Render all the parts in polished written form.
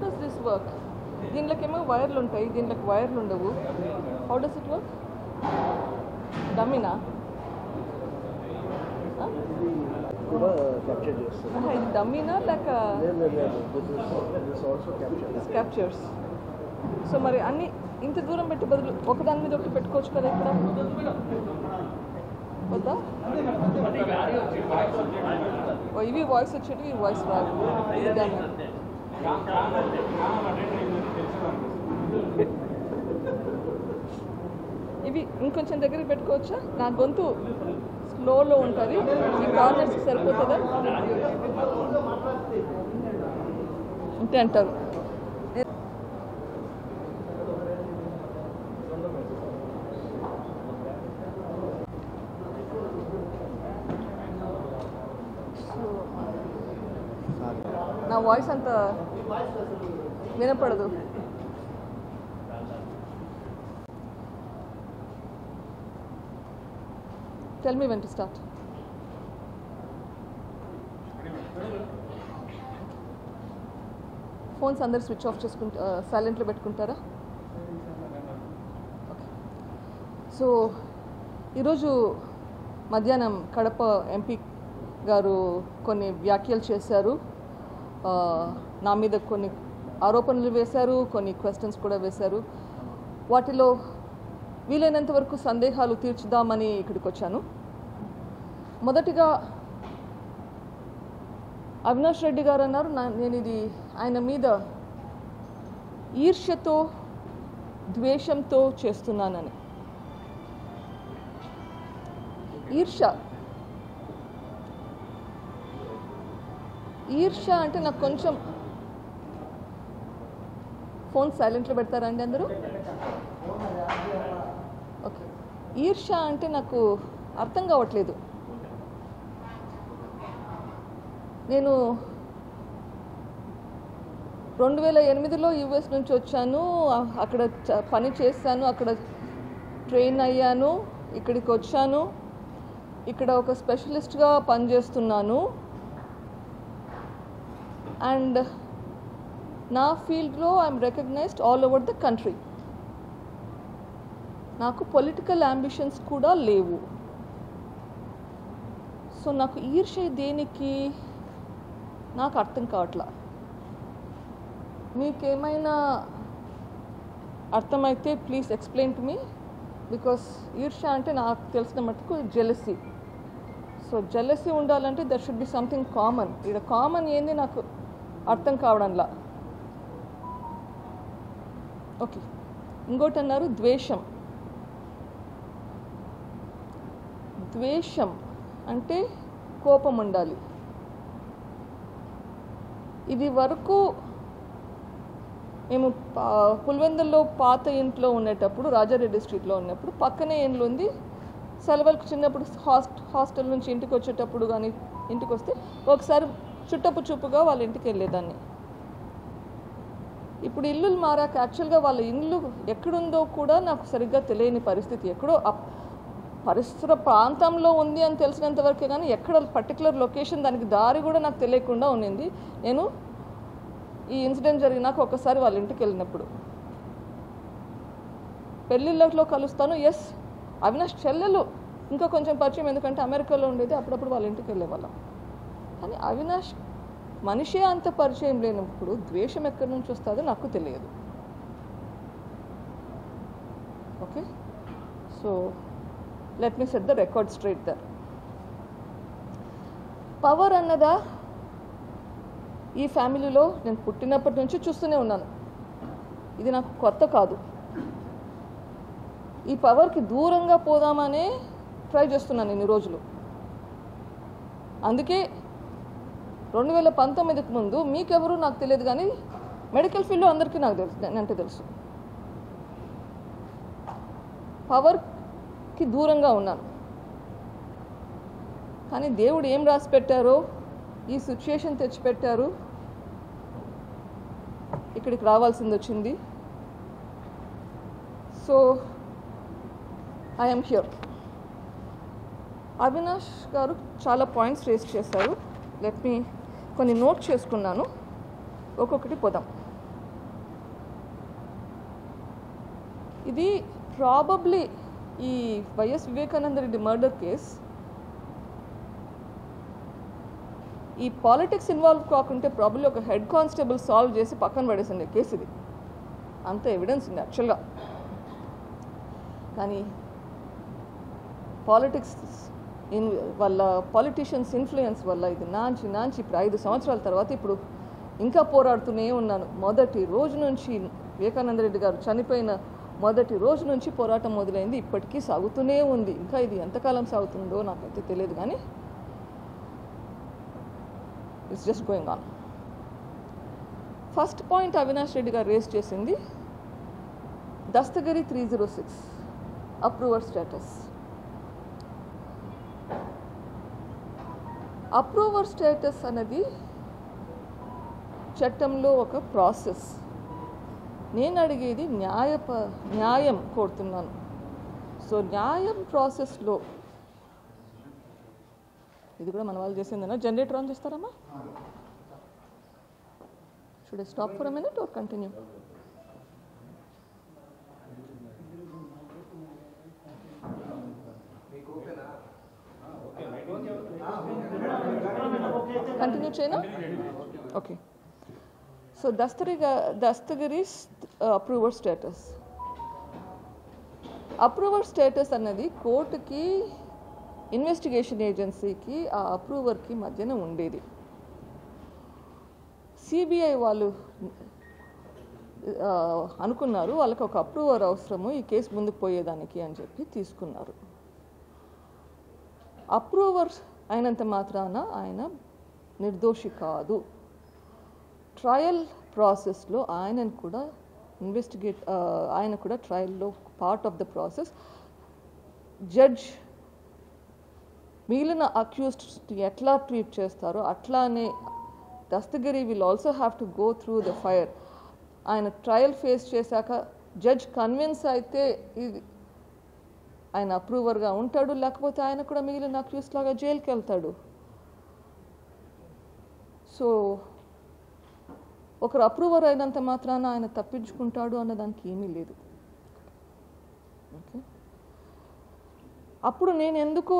Does this work? దీంట్లోకేమో వైర్లు ఉంటాయి, దీంట్లోకి వైర్లు ఉండవు. How does it work? డమ్మినా? ఇది డమ్మీనా లేక క్యాప్చర్స్? సో మరి అన్ని ఇంత దూరం పెట్టి బదులు ఒకదాని మీద ఒకటి పెట్టుకోవచ్చు కదా ఇక్కడ, వద్దా? ఇవి వాయిస్ వచ్చేటివి, ఇవి వాయిస్ రాదు. ఇవి ఇంకొంచెం దగ్గరికి పెట్టుకోవచ్చా? నా గొంతు స్లోలో ఉంటుంది, ఈ కార్నర్స్కి సరిపోతుందా? అంతే అంటారు. నా వాయిస్ అంత వినపడదు. Tell me when to start. Phones అందరు స్విచ్ ఆఫ్ చేసుకుంటా, సైలెంట్లో పెట్టుకుంటారా? ఓకే. సో ఈరోజు మధ్యాహ్నం కడప ఎంపీ గారు కొన్ని వ్యాఖ్యలు చేశారు. నా మీద కొన్ని ఆరోపణలు వేశారు, కొన్ని క్వశ్చన్స్ కూడా వేశారు. వాటిలో వీలైనంత వరకు సందేహాలు తీర్చుదామని ఇక్కడికి వచ్చాను. మొదటిగా అవినాష్ రెడ్డి గారు అన్నారు నేను ఇది ఆయన మీద ఈర్ష్యతో ద్వేషంతో చేస్తున్నానని. ఈర్ష్య అంటే నాకు కొంచెం, ఫోన్ సైలెంట్లో పెడతారా అండి అందరూ? ఓకే. ఈర్ష్య అంటే నాకు అర్థం కావట్లేదు. నేను 2008లో యుఎస్ నుంచి వచ్చాను, అక్కడ పని చేశాను, అక్కడ ట్రైన్ అయ్యాను, ఇక్కడికి వచ్చాను, ఇక్కడ ఒక స్పెషలిస్ట్గా పనిచేస్తున్నాను. అండ్ నా ఫీల్డ్లో I'm recognised all over the country. నాకు పొలిటికల్ అంబిషన్స్ కూడా లేవు. సో నాకు ఈర్ష్య దేనికి నాకు అర్థం కావట్లా. మీకేమైనా అర్థమైతే please explain to me, because ఈర్ష్య అంటే నాకు తెలిసిన మటుకు జెలసీ. సో జెలసీ ఉండాలంటే there should be something common. ఇక్కడ కామన్ ఏంది నాకు అర్థం కావడంలా. ఓకే. ఇంకోటి అన్నారు ద్వేషం. ద్వేషం అంటే కోపం ఉండాలి. ఇది వరకు మేము పులివెందుల్లో పాత ఇంట్లో ఉండేటప్పుడు, రాజారెడ్డి స్ట్రీట్లో ఉన్నప్పుడు పక్కనే ఇండ్లు ఉంది. సెలవులకు చిన్నప్పుడు హాస్టల్ నుంచి ఇంటికి వచ్చేటప్పుడు కానీ ఇంటికి వస్తే ఒకసారి చుట్టపు చూపుగా వాళ్ళ ఇంటికి వెళ్ళేదాన్ని. ఇప్పుడు ఇల్లులు మారాక యాక్చువల్గా వాళ్ళ ఇల్లు ఎక్కడుందో కూడా నాకు సరిగ్గా తెలియని పరిస్థితి. ఎక్కడో పరిసర ప్రాంతంలో ఉంది అని తెలిసినంత వరకే, కానీ ఎక్కడ పర్టికులర్ లొకేషన్ దానికి దారి కూడా నాకు తెలియకుండా ఉండింది. నేను ఈ ఇన్సిడెంట్ జరిగినాక ఒకసారి వాళ్ళ ఇంటికి వెళ్ళినప్పుడు పెళ్ళిళ్ళలో కలుస్తాను. ఎస్, అవినాష్ చెల్లెలు ఇంకా కొంచెం పరిచయం, ఎందుకంటే అమెరికాలో ఉండేది, అప్పుడప్పుడు వాళ్ళ ఇంటికి వెళ్ళేవాళ్ళం. కానీ అవినాష్ మనిషే అంత పరిచయం లేనప్పుడు ద్వేషం ఎక్కడి నుంచి వస్తుందో నాకు తెలియదు. Okay. So let me set the record straight there. Power అన్నదా ఈ ఫ్యామిలీలో నేను పుట్టినప్పటి నుంచి చూస్తూనే ఉన్నాను. ఇది నాకు కొత్త కాదు. ఈ పవర్కి దూరంగా పోదామనే ట్రై చేస్తున్నాను ఇన్ని రోజులు. అందుకే 2019కి ముందు మీకెవరు నాకు తెలియదు, కానీ మెడికల్ ఫీల్డ్లో అందరికీ నాకు తెలుసు, అంటే తెలుసు. పవర్కి దూరంగా ఉన్నాను. కానీ దేవుడు ఏం రాసి పెట్టారో, ఈ సిచ్యుయేషన్ తెచ్చిపెట్టారు, ఇక్కడికి రావాల్సింది వచ్చింది. So I'm here. అవినాష్ గారు చాలా పాయింట్స్ రేస్ చేశారు. లెట్ మీ కొన్ని నోట్ చేసుకున్నాను, ఒక్కొక్కటి పోదాం. ఇది ప్రాబబ్లీ ఈ YS Vivekananda Reddy murder case ఈ పాలిటిక్స్ ఇన్వాల్వ్ కాకుంటే ప్రాబబ్లీ ఒక హెడ్ కానిస్టేబుల్ సాల్వ్ చేసి పక్కన పడేసింది కేసు. ఇది అంత ఎవిడెన్స్ ఉంది యాక్చువల్గా. కానీ పాలిటిక్స్ వల్ల, పాలిటీషియన్స్ ఇన్ఫ్లుయెన్స్ వల్ల ఇది నాంచి ఇప్పుడు 5 సంవత్సరాల తర్వాత ఇప్పుడు ఇంకా పోరాడుతూనే ఉన్నాను. మొదటి రోజు నుంచి, వివేకానంద రెడ్డి గారు చనిపోయిన మొదటి రోజు నుంచి పోరాటం మొదలైంది, ఇప్పటికీ సాగుతూనే ఉంది. ఇంకా ఇది ఎంతకాలం సాగుతుందో నాకైతే తెలియదు, కానీ it's just going on. First point Avinash Reddy గారు రేస్ చేసింది Dastagiri 306 approver status. Approver status అనేది చట్టంలో ఒక ప్రాసెస్. నేను అడిగేది న్యాయం కోరుతున్నాను. సో న్యాయం ప్రాసెస్లో ఇది కూడా మన వాళ్ళు చేసిందన్నా. జనరేటర్ ఆన్ చేస్తారమ్మా? Should I stop for a minute or continue? Continue చేయనా? Okay. So Dastagiri's approver status. Approver status అన్నది కోర్టుకి, ఇన్వెస్టిగేషన్ ఏజెన్సీకి, ఆ అప్రూవర్కి మధ్యన ఉండేది. సిబిఐ వాళ్ళు అనుకున్నారు వాళ్ళకి ఒక అప్రూవర్ అవసరము ఈ కేసు ముందుకు పోయేదానికి అని చెప్పి తీసుకున్నారు. అప్రూవర్ అయినంత మాత్రాన ఆయన నిర్దోషి కాదు. ట్రయల్ ప్రాసెస్లో ఆయనను కూడా ఆయన కూడా ట్రయల్లో part of the process. Judge మిగిలిన అక్యూజ్డ్ ఎట్లా ట్రీట్ చేస్తారో అట్లానే Dastagiri will also have to go through the fire. ఆయన ట్రయల్ ఫేస్ చేశాక జడ్జ్ కన్విన్స్ అయితే ఇది ఆయన అప్రూవర్గా ఉంటాడు, లేకపోతే ఆయన కూడా మిగిలిన అక్యూజ్ లాగా జైలుకి వెళ్తాడు. సో ఒకరు అప్రూవర్ అయినంత మాత్రాన ఆయన తప్పించుకుంటాడు అన్నదానికి ఏమీ లేదు. ఓకే. అప్పుడు నేను ఎందుకు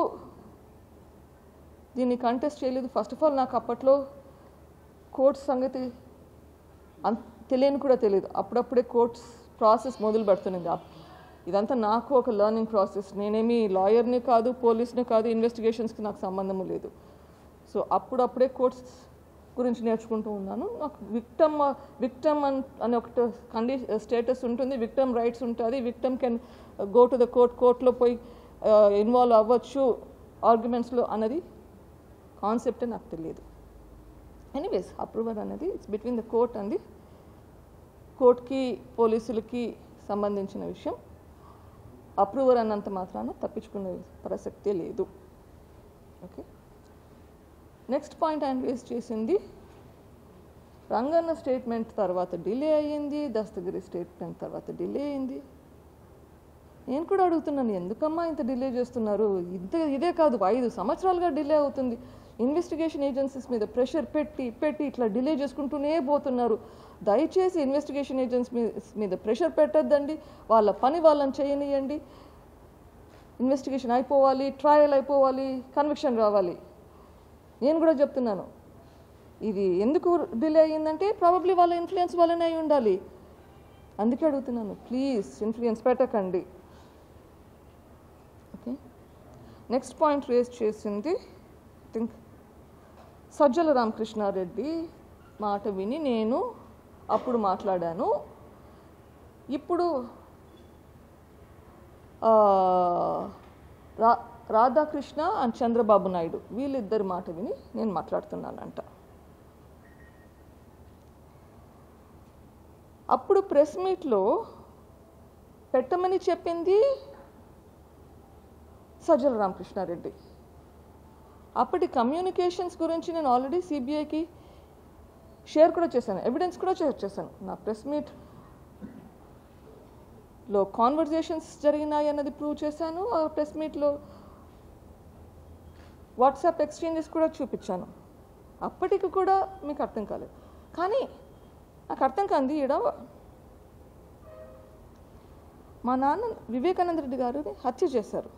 దీన్ని కంటెస్ట్ చేయలేదు? ఫస్ట్ ఆఫ్ ఆల్ నాకు అప్పట్లో కోర్ట్స్ సంగతి తెలియని కూడా తెలియదు. అప్పుడప్పుడే కోర్ట్స్ ప్రాసెస్ మొదలు పెడుతున్నది. ఇదంతా నాకు ఒక లర్నింగ్ ప్రాసెస్. నేనేమి లాయర్ని కాదు, పోలీస్ని కాదు, ఇన్వెస్టిగేషన్స్కి నాకు సంబంధము లేదు. సో అప్పుడప్పుడే కోర్ట్స్ గురించి నేర్చుకుంటూ ఉన్నాను. నాకు విక్టమ్ అనే ఒకటి స్టేటస్ ఉంటుంది, విక్టమ్ రైట్స్ ఉంటుంది, victim can go to the కోర్ట్లో పోయి ఇన్వాల్వ్ అవ్వచ్చు ఆర్గ్యుమెంట్స్లో అన్నది కాన్సెప్టే నాకు తెలియదు. ఎనీవేస్ అప్రూవర్ అనేది it's between the court and the కోర్ట్కి పోలీసులకి సంబంధించిన విషయం. అప్రూవర్ అన్నంత మాత్రాన తప్పించుకునే ప్రసక్తే లేదు. ఓకే. నెక్స్ట్ పాయింట్ ఆయన రేస్ చేసింది రంగన్న స్టేట్మెంట్ తర్వాత డిలే అయ్యింది, దస్తగిరి స్టేట్మెంట్ తర్వాత డిలే అయింది. నేను కూడా అడుగుతున్నాను, ఎందుకమ్మా ఇంత డిలే చేస్తున్నారు? ఇదే కాదు, 5 సంవత్సరాలుగా డిలే అవుతుంది. ఇన్వెస్టిగేషన్ ఏజెన్సీస్ మీద ప్రెషర్ పెట్టి ఇట్లా డిలే చేసుకుంటూనే పోతున్నారు. దయచేసి ఇన్వెస్టిగేషన్ ఏజెన్సీస్ మీద ప్రెషర్ పెట్టద్దండి, వాళ్ళ పని వాళ్ళని చేయనియండి. ఇన్వెస్టిగేషన్ అయిపోవాలి, ట్రయల్ అయిపోవాలి, కన్విక్షన్ రావాలి. నేను కూడా చెప్తున్నాను, ఇది ఎందుకు డిలే అయ్యిందంటే ప్రాబబ్లీ వాళ్ళ ఇన్ఫ్లుయెన్స్ వల్లనే అయి ఉండాలి. అందుకే అడుగుతున్నాను, ప్లీజ్ ఇన్ఫ్లుయెన్స్ పెట్టకండి. ఓకే. నెక్స్ట్ పాయింట్ రేస్ చేసింది ఐ థింక్ సజ్జల రామకృష్ణారెడ్డి మాట విని నేను అప్పుడు మాట్లాడాను. ఇప్పుడు రాధాకృష్ణ అండ్ చంద్రబాబు నాయుడు వీళ్ళిద్దరి మాట విని నేను మాట్లాడుతున్నానంట. అప్పుడు ప్రెస్ మీట్లో పెట్టమని చెప్పింది సజ్జల రామకృష్ణారెడ్డి. అప్పటి కమ్యూనికేషన్స్ గురించి నేను ఆల్రెడీ సిబిఐకి షేర్ కూడా చేశాను, ఎవిడెన్స్ కూడా షేర్ చేశాను. నా ప్రెస్ మీట్లో కాన్వర్జేషన్స్ జరిగినాయి అన్నది ప్రూవ్ చేశాను. ఆ ప్రెస్ మీట్లో వాట్సాప్ ఎక్స్చేంజెస్ కూడా చూపించాను. అప్పటికి కూడా మీకు అర్థం కాలేదు. కానీ నాకు అర్థం కాంది, ఈడ మా నాన్న వివేకానంద రెడ్డి గారిని హత్య చేశారు.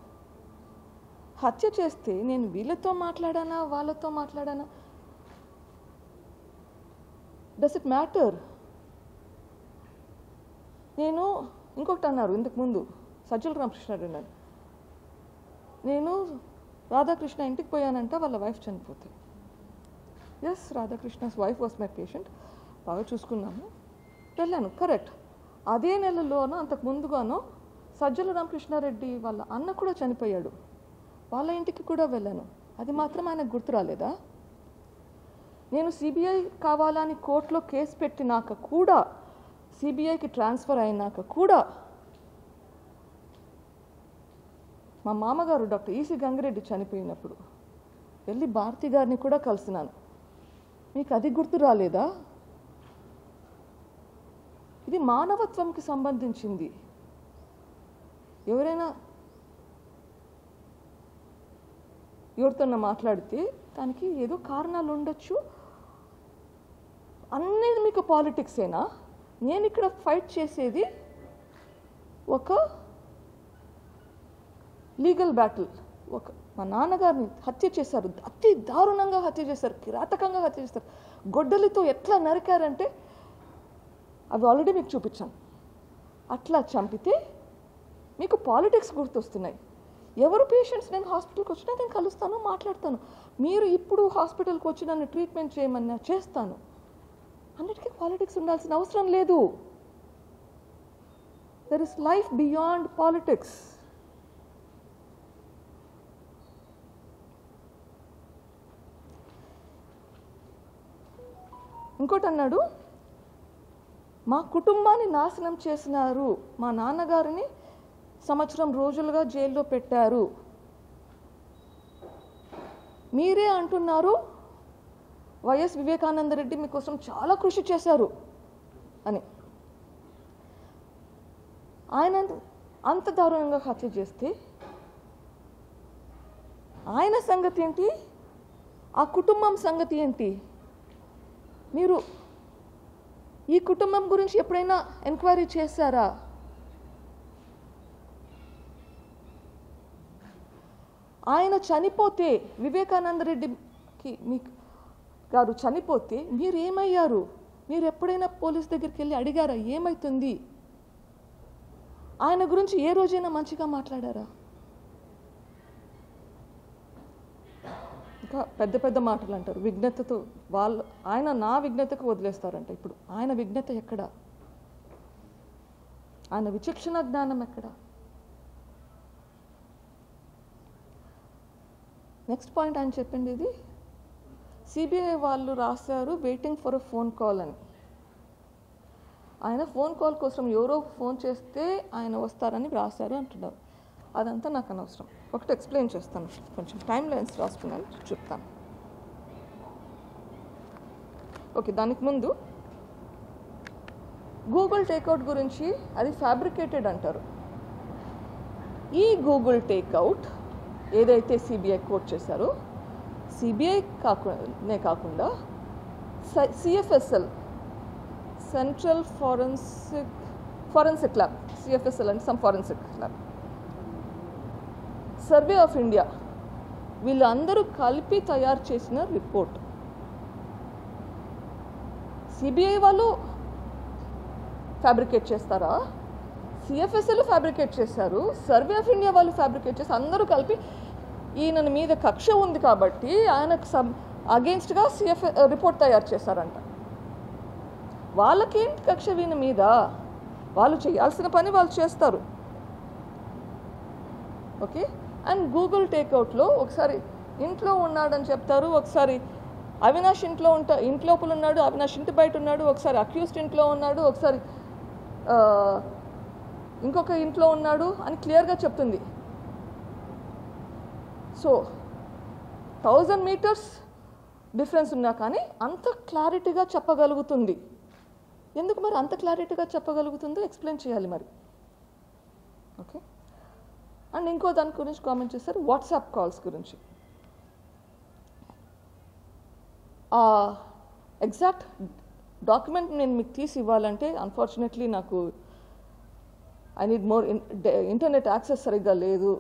హత్య చేస్తే నేను వీళ్ళతో మాట్లాడానా వాళ్ళతో మాట్లాడానా, డస్ ఇట్ మ్యాటర్? నేను ఇంకొకటి అన్నారు ఇంతకుముందు సజ్జల రామకృష్ణారెడ్డి అన్నారు, నేను రాధాకృష్ణ ఇంటికి పోయానంట వాళ్ళ వైఫ్ చనిపోతే. Yes, Radhakrishna's wife was my patient, బాగా చూసుకున్నాము, వెళ్ళాను, కరెక్ట్. అదే నెలలోనో అంతకు ముందుగానో సజ్జల రామకృష్ణారెడ్డి వాళ్ళ అన్న కూడా చనిపోయాడు, వాళ్ళ ఇంటికి కూడా వెళ్ళాను. అది మాత్రం ఆయనకు గుర్తు రాలేదా? నేను సిబిఐ కావాలని కోర్టులో కేసు పెట్టినాక కూడా, సిబిఐకి ట్రాన్స్ఫర్ అయినాక కూడా మా మామగారు డాక్టర్ ఈసి గంగిరెడ్డి చనిపోయినప్పుడు వెళ్ళి భారతి గారిని కూడా కలిసినాను. మీకు అది గుర్తు రాలేదా? ఇది మానవత్వంకి సంబంధించింది. ఎవరైనా ఎవరితోన్నా మాట్లాడితే దానికి ఏదో కారణాలు ఉండొచ్చు, అన్నీ మీకు పాలిటిక్సేనా? నేను ఇక్కడ ఫైట్ చేసేది ఒక లీగల్ బ్యాటిల్. మా నాన్నగారిని హత్య చేశారు, అతి దారుణంగా హత్య చేశారు, కిరాతకంగా హత్య చేశారు. గొడ్డలితో ఎట్లా నరికారంటే అవి ఆల్రెడీ మీకు చూపించాను. అట్లా చంపితే మీకు పాలిటిక్స్ గుర్తొస్తున్నాయి. ఎవరు పేషెంట్స్ నేను హాస్పిటల్కి వచ్చినా నేను కలుస్తాను, మాట్లాడతాను. మీరు ఇప్పుడు హాస్పిటల్కి వచ్చి నన్ను ట్రీట్మెంట్ చేయమన్నా చేస్తాను. అన్నిటికీ పాలిటిక్స్ ఉండాల్సిన అవసరం లేదు. There is life beyond politics. ఇంకోటి అన్నాడు, మా కుటుంబాన్ని నాశనం చేసినారు, మా నాన్నగారిని సంవత్సరం రోజులుగా జైల్లో పెట్టారు, మీరే అంటున్నారు వైఎస్ వివేకానంద రెడ్డి మీకోసం చాలా కృషి చేశారు అని. ఆయన అంత దారుణంగా హత్య చేస్తే ఆయన సంగతి ఏంటి, ఆ కుటుంబం సంగతి ఏంటి? మీరు ఈ కుటుంబం గురించి ఎప్పుడైనా ఎంక్వైరీ చేశారా? ఆయన చనిపోతే, వివేకానంద రెడ్డికి మీ గారు చనిపోతే మీరు ఏమయ్యారు? మీరు ఎప్పుడైనా పోలీస్ దగ్గరికి వెళ్ళి అడిగారా ఏమవుతుంది? ఆయన గురించి ఏ రోజైనా మంచిగా మాట్లాడారా? ఇంకా పెద్ద పెద్ద మాటలు అంటారు, విఘ్నతతో వాళ్ళు ఆయన నా విఘ్నతకు వదిలేస్తారంట. ఇప్పుడు ఆయన విఘ్నత ఎక్కడ? ఆయన విచక్షణ జ్ఞానం ఎక్కడ? నెక్స్ట్ పాయింట్ ఆయన చెప్పింది ఇది, సిబిఐ వాళ్ళు రాశారు waiting for a phone call అని. ఆయన ఫోన్ కాల్ కోసం ఎవరో ఫోన్ చేస్తే ఆయన వస్తారని రాశారు అంటున్నారు. అదంతా నాకు అనవసరం. ఒకటి ఎక్స్ప్లెయిన్ చేస్తాను, కొంచెం టైం లైన్స్ రాసుకున్నాను, చెప్తాను. ఓకే, దానికి ముందు గూగుల్ టేక్అవుట్ గురించి అది ఫ్యాబ్రికేటెడ్ అంటారు. ఈ గూగుల్ టేక్అవుట్ ఏదైతే సిబిఐ కోట్ చేశారో, సిబిఐ కాకుండా CFSL, central forensic lab, CFSL అంటే some forensic lab, survey of India, వీళ్ళందరూ కలిపి తయారు చేసిన రిపోర్ట్. సిబిఐ వాళ్ళు ఫ్యాబ్రికేట్ చేస్తారా? సిఎఫ్ఎస్ఎల్ ఫ్యాబ్రికేట్ చేశారు, సర్వే ఆఫ్ ఇండియా వాళ్ళు ఫ్యాబ్రికేట్ చేసి అందరూ కలిపి ఈయన మీద కక్ష ఉంది కాబట్టి ఆయనకు అగేన్స్ట్గా రిపోర్ట్ తయారు చేశారంట. వాళ్ళకేంటి కక్ష వీళ్ళ మీద? వాళ్ళు చేయాల్సిన పని వాళ్ళు చేస్తారు. ఓకే, అండ్ గూగుల్ టేక్అవుట్లో ఒకసారి ఇంట్లో ఉన్నాడని చెప్తారు, ఒకసారి అవినాష్ ఇంట్లోపల ఉన్నాడు, అవినాష్ ఇంటి బయట ఉన్నాడు, ఒకసారి అక్యూస్డ్ ఇంట్లో ఉన్నాడు, ఒకసారి ఇంకొక ఇంట్లో ఉన్నాడు అని క్లియర్గా చెప్తుంది. సో 1000 meters డిఫరెన్స్ ఉన్నా కానీ అంత క్లారిటీగా చెప్పగలుగుతుంది. ఎందుకు మరి అంత క్లారిటీగా చెప్పగలుగుతుందో ఎక్స్ప్లెయిన్ చేయాలి మరి. ఓకే, అండ్ ఇంకో దాని గురించి కామెంట్ చేశారు, వాట్సాప్ కాల్స్ గురించి. ఎగ్జాక్ట్ డాక్యుమెంట్ నేను మీకు తీసి ఇవ్వాలంటే అన్ఫార్చునేట్లీ నాకు I need more internet access సరిగ్గా లేదు,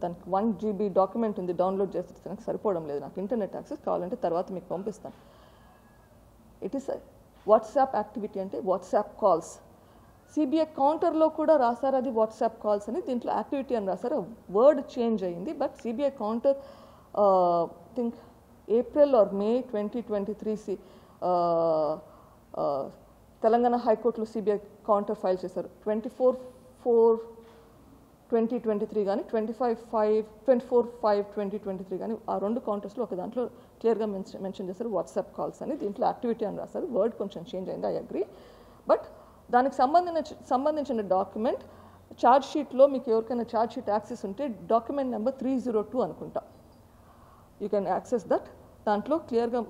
దానికి 1 GB డాక్యుమెంట్ ఉంది, డౌన్లోడ్ చేస్తే నాకు సరిపోవడం లేదు, నాకు ఇంటర్నెట్ యాక్సెస్ కావాలంటే తర్వాత మీకు పంపిస్తాను. ఇట్ ఈస్ వాట్సాప్ యాక్టివిటీ అంటే వాట్సాప్ కాల్స్. సిబిఐ కౌంటర్లో కూడా రాశారు అది వాట్సాప్ కాల్స్ అని, దీంట్లో యాక్టివిటీ అని రాశారు, వర్డ్ చేంజ్ అయ్యింది. But CBI counter think April or May 2023 Telangana హైకోర్టులో సిబిఐ కౌంటర్ ఫైల్ చేశారు. 24/4/2023 కానీ 24/5/2023 కానీ ఆ 2 కౌంటర్స్లో ఒక దాంట్లో క్లియర్గా మెన్షన్ చేశారు వాట్సాప్ కాల్స్ అని. దీంట్లో యాక్టివిటీ అని రాశారు, వర్డ్ కొంచెం చేంజ్ అయింది, ఐ అగ్రీ. బట్ దానికి సంబంధించిన డాక్యుమెంట్ ఛార్జ్ షీట్లో మీకు ఎవరికైనా ఛార్జ్ షీట్ యాక్సెస్ ఉంటే డాక్యుమెంట్ నెంబర్ 302 అనుకుంటా, యూ కెన్ యాక్సెస్ దట్. దాంట్లో క్లియర్గా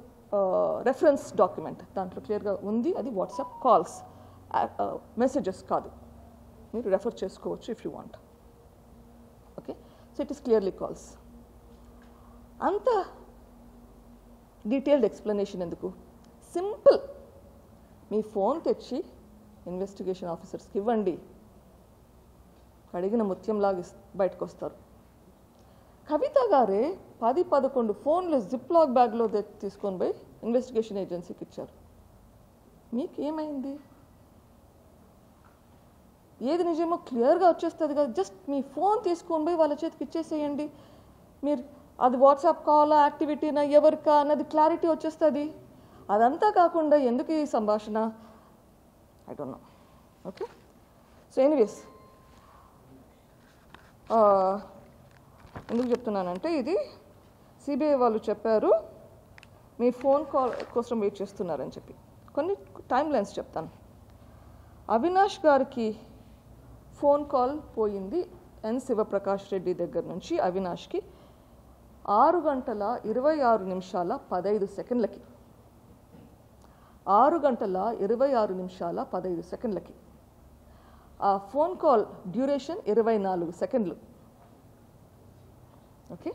రెఫరెన్స్ డాక్యుమెంట్ దాంట్లో క్లియర్గా ఉంది, అది వాట్సాప్ కాల్స్, మెసేజెస్ కాదు, మీరు రెఫర్ చేసుకోవచ్చు if you want. Okay, so it is clearly calls. అంత డీటెయిల్డ్ ఎక్స్ప్లెనేషన్ ఎందుకు? సింపుల్, మీ ఫోన్ తెచ్చి ఇన్వెస్టిగేషన్ ఆఫీసర్స్కి ఇవ్వండి, కడిగిన ముత్యంలాగా బయటకు వస్తారు. కవిత గారే 10-11 ఫోన్లు జిప్లాక్ బ్యాగ్లో తీసుకొని పోయి ఇన్వెస్టిగేషన్ ఏజెన్సీకి ఇచ్చారు. మీకేమైంది? ఏది నిజమో క్లియర్గా వచ్చేస్తుంది కదా, జస్ట్ మీ ఫోన్ తీసుకొని పోయి వాళ్ళ చేతికి ఇచ్చేసేయండి. మీరు అది వాట్సాప్ కాల్ యాక్టివిటీనా ఎవరికా అన్నది క్లారిటీ వచ్చేస్తుంది. అదంతా కాకుండా ఎందుకు ఈ సంభాషణ? I don't know. Okay, so anyways ఎందుకు చెప్తున్నానంటే, ఇది సిబిఐ వాళ్ళు చెప్పారు మీ ఫోన్ కాల్ కోసం వెయిట్ చేస్తున్నారని చెప్పి. కొన్ని టైం లైన్స్ చెప్తాను. అవినాష్ గారికి ఫోన్ కాల్ పోయింది ఎన్ శివప్రకాష్ రెడ్డి దగ్గర నుంచి అవినాష్కి 6:26:15 6:26:15 ఆ ఫోన్ కాల్ డ్యూరేషన్ 24 సెకండ్లు. ఓకే,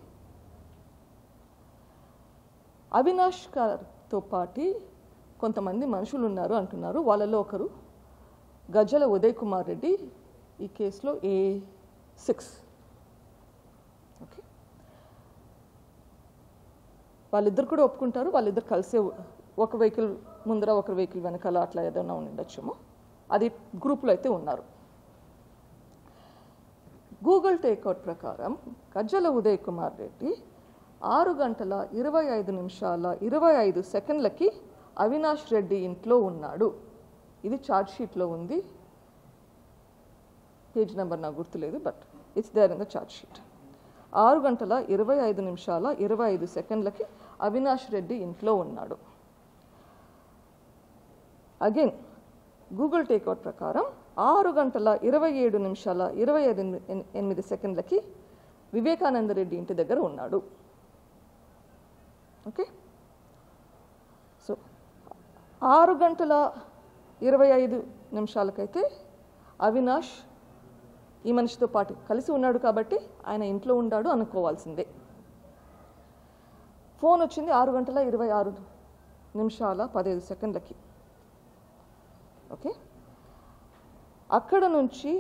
అవినాష్ గారితో పాటు కొంతమంది మనుషులు ఉన్నారు అంటున్నారు. వాళ్ళలో ఒకరు గజ్జల ఉదయ్ కుమార్ రెడ్డి, ఈ కేసులో A6. ఓకే, వాళ్ళిద్దరు కూడా ఒప్పుకుంటారు, వాళ్ళిద్దరు కలిసే ఒక వెహికల్ ముందర ఒక వెహికల్ వెనకాల అట్లా ఏదైనా ఉండొచ్చేమో, అది గ్రూప్లో అయితే ఉన్నారు. గూగుల్ టేక్అవుట్ ప్రకారం గజ్జల ఉదయ్ కుమార్ రెడ్డి 6:25:25 అవినాష్ రెడ్డి ఇంట్లో ఉన్నాడు. ఇది ఛార్జ్ షీట్లో ఉంది, పేజ్ నెంబర్ నాకు గుర్తులేదు, but it's there in the charge sheet. 6:25:25 Avinash Reddy ఇంట్లో ఉన్నాడు. అగైన్ గూగుల్ టేక్అవుట్ ప్రకారం 6:27:28 వివేకానంద రెడ్డి ఇంటి దగ్గర ఉన్నాడు. ఓకే, సో 6:25 అవినాష్ ఈ మనిషితో పాటు కలిసి ఉన్నాడు కాబట్టి ఆయన ఇంట్లో ఉన్నాడు అనుకోవాల్సిందే. ఫోన్ వచ్చింది 6:26:15. ఓకే, అక్కడ నుంచి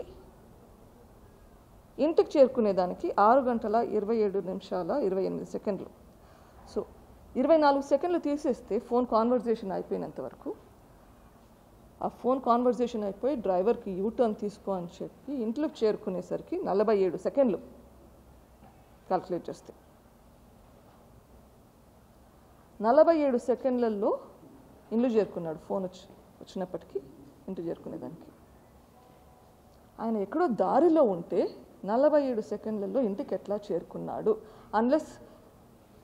ఇంటికి చేరుకునేదానికి 6:27:28. సో 24 సెకండ్లు తీసేస్తే ఫోన్ కాన్వర్జేషన్ అయిపోయినంత వరకు, ఆ ఫోన్ కాన్వర్జేషన్ అయిపోయి డ్రైవర్కి యూటర్న్ తీసుకో అని చెప్పి ఇంట్లోకి చేరుకునేసరికి 47 సెకండ్లు క్యాల్కులేట్ చేస్తే 47 సెకండ్లలో ఇల్లు చేరుకున్నాడు. ఫోన్ వచ్చినప్పటికీ ఇంటి చేరుకునేదానికి ఆయన ఎక్కడో దారిలో ఉంటే 47 సెకండ్లలో ఇంటికి ఎట్లా చేరుకున్నాడు? అన్లెస్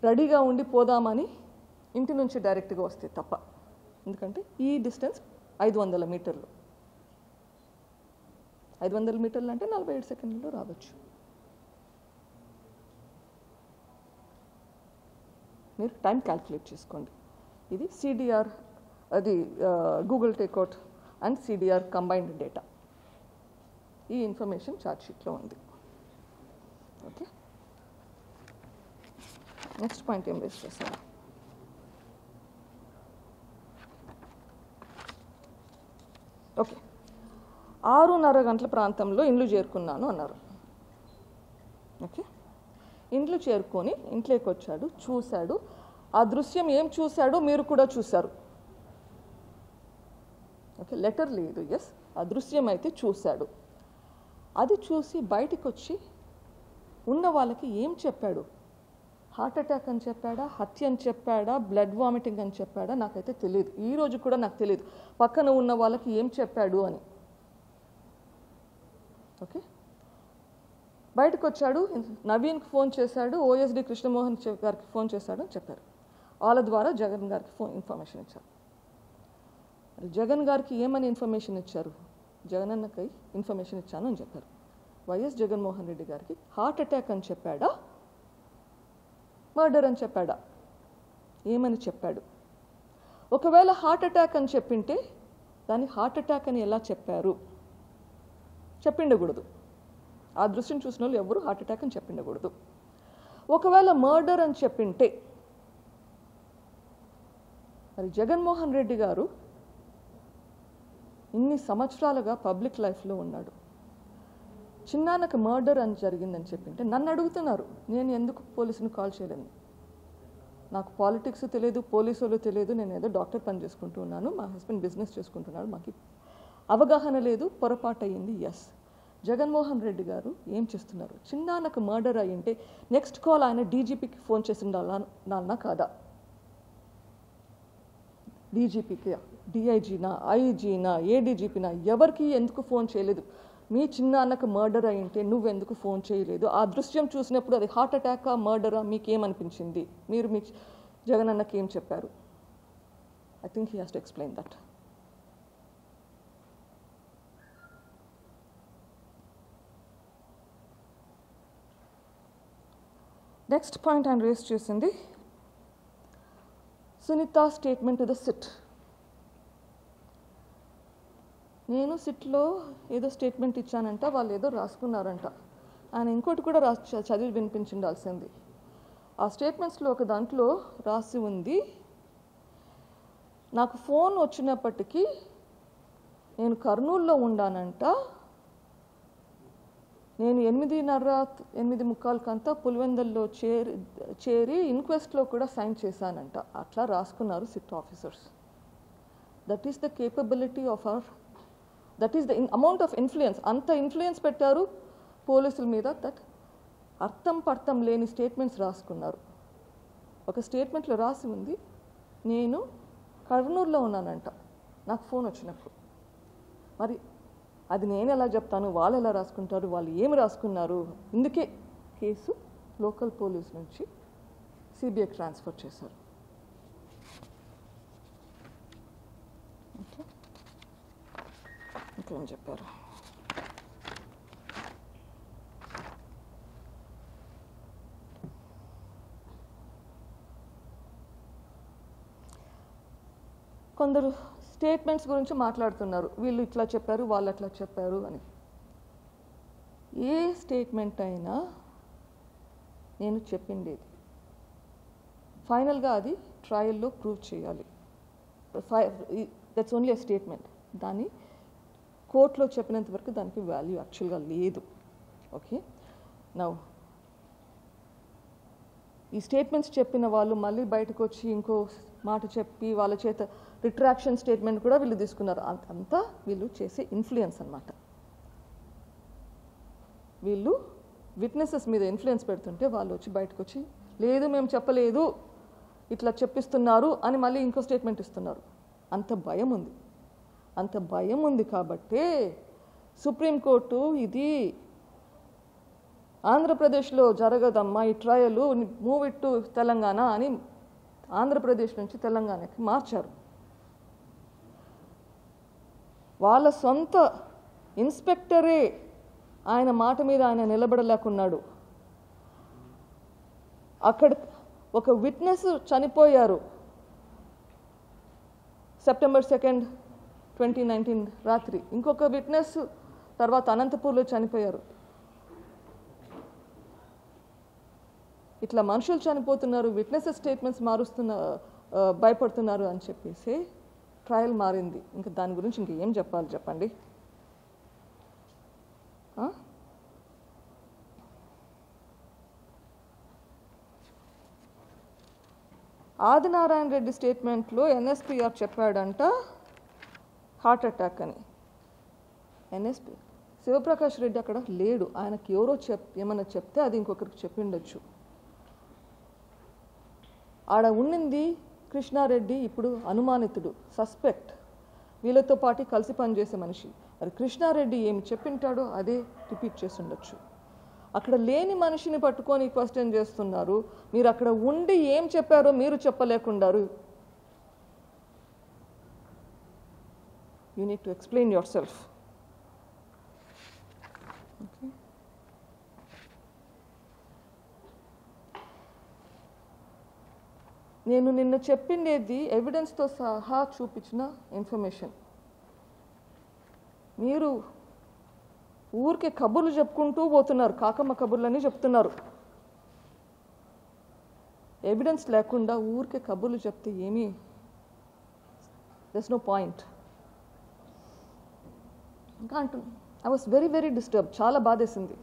రెడీగా ఉండి పోదామని ఇంటి నుంచి డైరెక్ట్గా వస్తే తప్ప. ఎందుకంటే ఈ డిస్టెన్స్ 500 మీటర్లు. 500 మీటర్లు అంటే 47 సెకండ్లలో రావచ్చు. మీరు టైం క్యాల్కులేట్ చేసుకోండి. ఇది సిడిఆర్, అది Google takeout and CDR combined data. ఈ ఇన్ఫర్మేషన్ ఛార్జ్ షీట్లో ఉంది. ఓకే, నెక్స్ట్ పాయింట్ ఏం రేస్ చేస్తాను? ఓకే, 6:30 గంటల ప్రాంతంలో ఇండ్లు చేరుకున్నాను అన్నారు. ఓకే, ఇండ్లు చేరుకొని ఇంట్లోకి వచ్చాడు, చూశాడు. ఆ దృశ్యం ఏం చూశాడో మీరు కూడా చూశారు. ఓకే, లెటర్ లేదు, ఎస్, ఆ దృశ్యం అయితే చూశాడు. అది చూసి బయటికి వచ్చి ఉన్న వాళ్ళకి ఏం చెప్పాడు? హార్ట్ అటాక్ అని చెప్పాడా, హత్య అని చెప్పాడా, బ్లడ్ వామిటింగ్ అని చెప్పాడా? నాకైతే తెలియదు, ఈరోజు కూడా నాకు తెలియదు పక్కన ఉన్న వాళ్ళకి ఏం చెప్పాడు అని. ఓకే, బయటకు వచ్చాడు, నవీన్కి ఫోన్ చేశాడు, ఓఎస్డి కృష్ణమోహన్ గారికి ఫోన్ చేశాడు అని చెప్పారు. వాళ్ళ ద్వారా జగన్ గారికి ఇన్ఫర్మేషన్ ఇచ్చారు. జగన్ గారికి ఏమని ఇన్ఫర్మేషన్ ఇచ్చారు? జగన్ అన్నకై ఇన్ఫర్మేషన్ ఇచ్చాను అని చెప్పారు. వైఎస్ జగన్మోహన్ రెడ్డి గారికి హార్ట్ అటాక్ అని చెప్పాడా, మర్డర్ అని చెప్పాడా? ఏమని చెప్పాడు? ఒకవేళ హార్ట్ అటాక్ అని చెప్పింటే దాన్ని హార్ట్ అటాక్ అని ఎలా చెప్పారు? చెప్పిండకూడదు. ఆ దృశ్యం చూసిన వాళ్ళు ఎవరు హార్ట్ అటాక్ అని చెప్పిండకూడదు. ఒకవేళ మర్డర్ అని చెప్పింటే మరి జగన్మోహన్ రెడ్డి గారు ఇన్ని సంవత్సరాలుగా పబ్లిక్ లైఫ్లో ఉన్నాడు. చిన్నాన్నకు మర్డర్ అని జరిగిందని చెప్పింటే నన్ను అడుగుతున్నారు, నేను ఎందుకు పోలీసుని కాల్ చేయలేదు? నాకు పాలిటిక్స్ తెలియదు, పోలీసులు తెలియదు, నేను ఏదో డాక్టర్ పని చేసుకుంటూ ఉన్నాను, మా హస్బెండ్ బిజినెస్ చేసుకుంటున్నాడు, మాకు అవగాహన లేదు, పొరపాటు అయ్యింది. ఎస్, జగన్మోహన్ రెడ్డి గారు ఏం చేస్తున్నారు? చిన్నాన్నకు మర్డర్ అయ్యింటే నెక్స్ట్ కాల్ ఆయన డీజీపీకి ఫోన్ చేసి నాన్న కాదా? డీజీపీకి, డిఐజీనా, ఐజీనా, ఏడీజీపీనా, ఎవరికి ఎందుకు ఫోన్ చేయలేదు? మీ చిన్నాన్నకు మర్డర్ అయ్యింటే నువ్వెందుకు ఫోన్ చేయలేదు? ఆ దృశ్యం చూసినప్పుడు అది హార్ట్ అటాకా, మర్డరా, మీకేమనిపించింది? మీరు మీ జగన్ అన్నకి ఏం చెప్పారు? I think he has to explain that. Next point ఆయన రేస్ చేసింది Sunitha statement to the SIT. నేను సిట్లో ఏదో స్టేట్మెంట్ ఇచ్చానంట, వాళ్ళు ఏదో రాసుకున్నారంట. ఆయన ఇంకోటి కూడా చదివి వినిపించిండాల్సింది. ఆ స్టేట్మెంట్స్లో ఒక దాంట్లో రాసి ఉంది, నాకు ఫోన్ వచ్చినప్పటికీ నేను కర్నూలులో ఉండానంట, నేను 8:30-8:45 పులివెందల్లో చేరి ఇన్క్వెస్ట్లో కూడా సైన్ చేశానంట. అట్లా రాసుకున్నారు SIT officers. That is the capability of our, that is the amount of influence. అంత ఇన్ఫ్లుయెన్స్ పెట్టారు పోలీసుల మీద, దట్ అర్థం పర్థం లేని స్టేట్మెంట్స్ రాసుకున్నారు. ఒక స్టేట్మెంట్లో రాసి ఉంది, నేను కర్నూలులో ఉన్నానంట నాకు ఫోన్ వచ్చినప్పుడు. మరి అది నేను ఎలా చెప్తాను, వాళ్ళు ఎలా రాసుకుంటారు, వాళ్ళు ఏమి రాసుకున్నారు? ఇందుకే కేసు లోకల్ పోలీస్ నుంచి సిబిఐ ట్రాన్స్ఫర్ చేశారు. ఇంకేం చెప్పారు? కొందరు స్టేట్మెంట్స్ గురించి మాట్లాడుతున్నారు, వీళ్ళు ఇట్లా చెప్పారు, వాళ్ళు అట్లా చెప్పారు అని. ఏ స్టేట్మెంట్ అయినా నేను చెప్పిండేది ఫైనల్గా అది ట్రయల్లో ప్రూవ్ చేయాలి. That's only a statement. దాన్ని కోర్టులో చెప్పినంత వరకు దానికి వాల్యూ యాక్చువల్గా లేదు. ఓకే, నౌ ఈ స్టేట్మెంట్స్ చెప్పిన వాళ్ళు మళ్ళీ బయటకు వచ్చి ఇంకో మాట చెప్పి వాళ్ళ చేత రిట్రాక్షన్ స్టేట్మెంట్ కూడా వీళ్ళు తీసుకున్నారు. అంతా వీళ్ళు చేసే ఇన్ఫ్లుయెన్స్ అన్నమాట. వీళ్ళు విట్నెసెస్ మీద ఇన్ఫ్లుయెన్స్ పెడుతుంటే వాళ్ళు వచ్చి బయటకు వచ్చి లేదు మేము చెప్పలేదు, ఇట్లా చెప్పిస్తున్నారు అని మళ్ళీ ఇంకో స్టేట్మెంట్ ఇస్తున్నారు. అంత భయం ఉంది. అంత భయం ఉంది కాబట్టే సుప్రీంకోర్టు ఇది ఆంధ్రప్రదేశ్లో జరగదమ్మా ఈ trial, move it to Telangana అని ఆంధ్రప్రదేశ్ నుంచి తెలంగాణకి మార్చారు. వాళ్ళ సొంత ఇన్స్పెక్టరే ఆయన మాట మీద ఆయన నిలబడలేకున్నాడు. అక్కడ ఒక విట్నెస్ చనిపోయారు సెప్టెంబర్ 2, 2019 రాత్రి. ఇంకొక విట్నెస్ తర్వాత అనంతపూర్లో చనిపోయారు. ఇట్లా మనుషులు చనిపోతున్నారు, విట్నెసెస్ స్టేట్మెంట్స్ భయపడుతున్నారు అని చెప్పేసి ట్రయల్ మారింది. ఇంకా దాని గురించి ఇంకేం చెప్పాలి చెప్పండి. ఆదినారాయణ రెడ్డి స్టేట్మెంట్లో ఎన్ఎస్పీఆర్ చెప్పాడంట హార్ట్ అటాక్ అని. ఎన్ఎస్పీ శివప్రకాష్ రెడ్డి అక్కడ లేడు, ఆయనకి ఎవరో ఏమన్నా చెప్తే అది ఇంకొకరికి చెప్పిండొచ్చు. ఆడ ఉండింది కృష్ణారెడ్డి, ఇప్పుడు అనుమానితుడు, సస్పెక్ట్, వీళ్ళతో పాటు కలిసి పనిచేసే మనిషి. మరి కృష్ణారెడ్డి ఏమి చెప్పింటాడో అదే రిపీట్ చేసి ఉండొచ్చు. అక్కడ లేని మనిషిని పట్టుకొని క్వశ్చన్ చేస్తున్నారు. మీరు అక్కడ ఉండి ఏం చెప్పారో మీరు చెప్పలేకున్నారు. You need to explain yourself. నేను నిన్న చెప్పిండేది ఎవిడెన్స్తో సహా చూపించిన ఇన్ఫర్మేషన్. మీరు ఊరికే కబుర్లు చెప్పుకుంటూ పోతున్నారు, కాకమ్మ కబుర్లని చెప్తున్నారు. ఎవిడెన్స్ లేకుండా ఊరికే కబుర్లు చెప్తే ఏమీ దెర్స్ నో పాయింట్. ఇంకా అంటున్నా, I was very very disturb, చాలా బాధేసింది.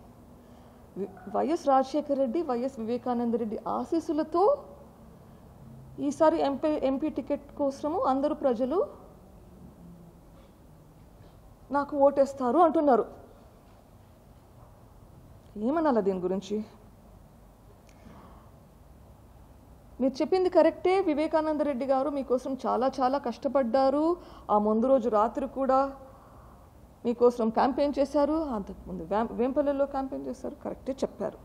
వైఎస్ రాజశేఖర రెడ్డి, వైఎస్ వివేకానంద రెడ్డి ఆశీస్సులతో ఈసారి ఎంపీ టికెట్ కోసము అందరూ ప్రజలు నాకు ఓటేస్తారు అంటున్నారు. ఏమనాలా దీని గురించి? మీరు చెప్పింది కరెక్టే, వివేకానంద రెడ్డి గారు మీకోసం చాలా చాలా కష్టపడ్డారు. ఆ ముందు రోజు రాత్రి కూడా మీకోసం క్యాంపెయిన్ చేశారు, అంతకుముందు వేంపల్లిలో క్యాంపెయిన్ చేశారు, కరెక్టే చెప్పారు.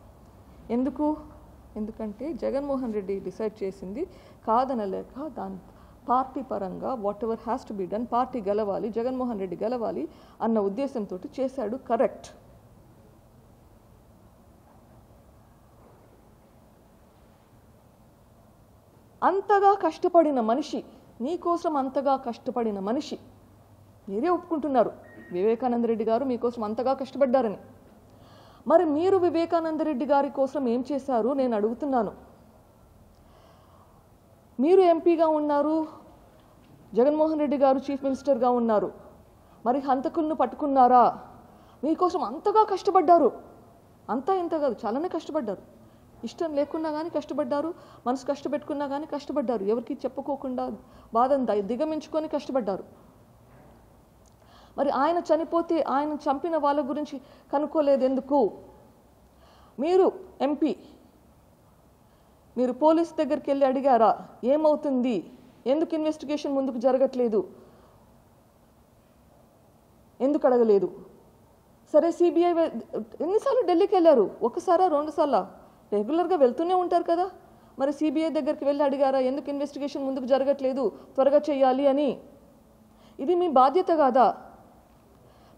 ఎందుకంటే జగన్మోహన్ రెడ్డి డిసైడ్ చేసింది కాదనలేక దాని పార్టీ పరంగా what ever has to be done, party గెలవాలి, జగన్మోహన్ రెడ్డి గెలవాలి అన్న ఉద్దేశంతో చేశాడు. కరెక్ట్. అంతగా కష్టపడిన మనిషి, నీకోసం అంతగా కష్టపడిన మనిషి, మీరే ఒప్పుకుంటున్నారు వివేకానంద రెడ్డి గారు మీకోసం అంతగా కష్టపడ్డారని. మరి మీరు వివేకానంద రెడ్డి గారి కోసం ఏం చేశారు నేను అడుగుతున్నాను. మీరు ఎంపీగా ఉన్నారు, జగన్మోహన్ రెడ్డి గారు చీఫ్ మినిస్టర్గా ఉన్నారు, మరి హంతకులను పట్టుకున్నారా? మీకోసం అంతగా కష్టపడ్డారు, అంతా ఇంత కాదు, చాలానే కష్టపడ్డారు. ఇష్టం లేకున్నా కానీ కష్టపడ్డారు, మనసు కష్టపెట్టుకున్నా కానీ కష్టపడ్డారు, ఎవరికి చెప్పుకోకుండా బాధను దిగమించుకొని కష్టపడ్డారు. మరి ఆయన చనిపోతే ఆయన చంపిన వాళ్ళ గురించి కనుక్కోలేదు ఎందుకు? మీరు ఎంపీ, మీరు పోలీస్ దగ్గరికి వెళ్ళి అడిగారా ఏమవుతుంది, ఎందుకు ఇన్వెస్టిగేషన్ ముందుకు జరగట్లేదు, ఎందుకు అడగలేదు? సరే సిబిఐ ఎన్నిసార్లు ఢిల్లీకి వెళ్ళారు? ఒకసారా రెండుసార్లా? రెగ్యులర్గా వెళ్తూనే ఉంటారు కదా. మరి సిబిఐ దగ్గరికి వెళ్ళి అడిగారా ఎందుకు ఇన్వెస్టిగేషన్ ముందుకు జరగట్లేదు, త్వరగా చేయాలి అని? ఇది మీ బాధ్యత కాదా?